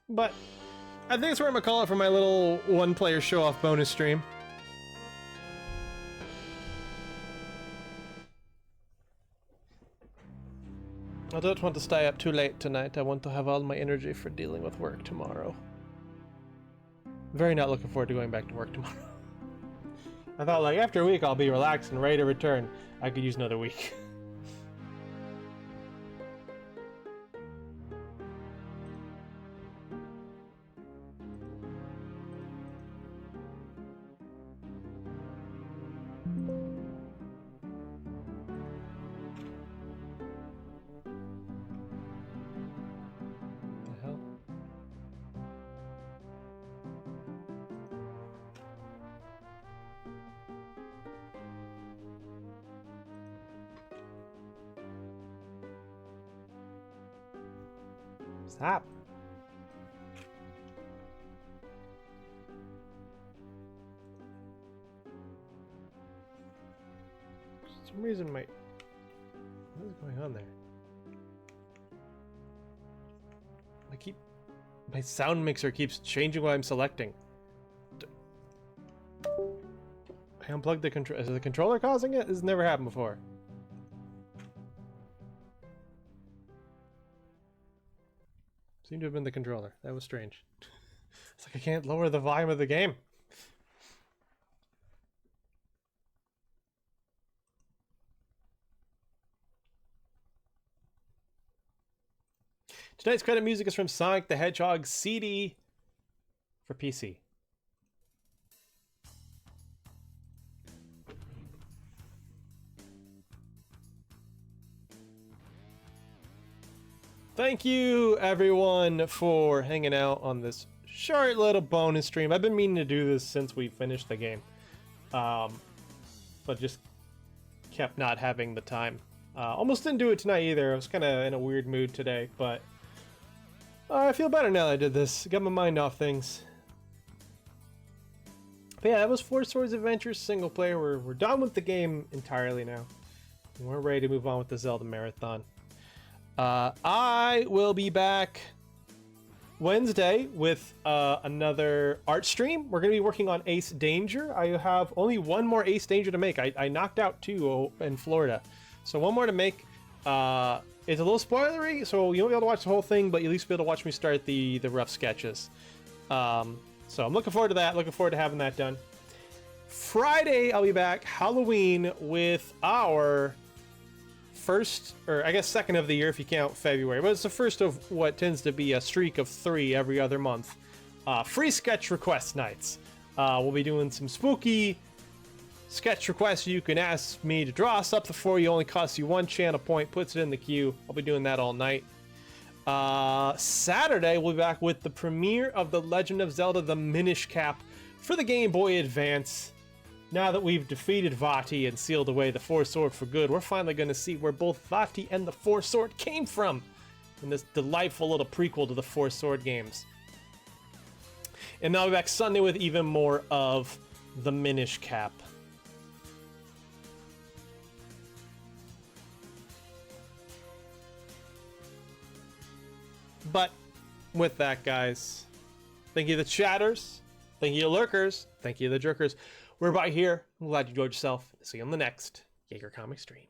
But I think it's where I'm gonna call it for my little one-player show-off bonus stream. I don't want to stay up too late tonight. I want to have all my energy for dealing with work tomorrow. Very not looking forward to going back to work tomorrow. I thought, like, after a week I'll be relaxed and ready to return. I could use another week. Stop. For some reason what is going on there? My sound mixer keeps changing what I'm selecting. I unplugged the controller. Is the controller causing it? This has never happened before. Seemed to have been the controller. That was strange. It's like I can't lower the volume of the game. Tonight's credit music is from Sonic the Hedgehog CD for PC. Thank you, everyone, for hanging out on this short little bonus stream. I've been meaning to do this since we finished the game, but just kept not having the time. Almost didn't do it tonight either. I was kind of in a weird mood today, but I feel better now that I did this. Got my mind off things. But yeah, that was Four Swords Adventures single player. We're done with the game entirely now. And we're ready to move on with the Zelda Marathon. I will be back Wednesday with another art stream. We're going to be working on Ace Danger. I have only one more Ace Danger to make. I knocked out 2 in Florida. So one more to make. It's a little spoilery, so you won't be able to watch the whole thing, but you'll at least be able to watch me start the rough sketches. So I'm looking forward to that. Looking forward to having that done. Friday, I'll be back Halloween with our first, or I guess second of the year if you count February, but it's the first of what tends to be a streak of 3 every other month. Free sketch request nights. We'll be doing some spooky sketch requests. You can ask me to draw something for you. Only costs you 1 channel point, puts it in the queue. I'll be doing that all night. Saturday, we'll be back with the premiere of The Legend of Zelda: The Minish Cap for the Game Boy Advance. Now that we've defeated Vati and sealed away the Four Sword for good, we're finally going to see where both Vati and the Four Sword came from in this delightful little prequel to the Four Sword games. And now we'll be back Sunday with even more of the Minish Cap. But with that, guys, thank you to the chatters, thank you to lurkers, thank you to the jerkers. We're about here. I'm glad you enjoyed yourself. See you on the next Jaeger Comic stream.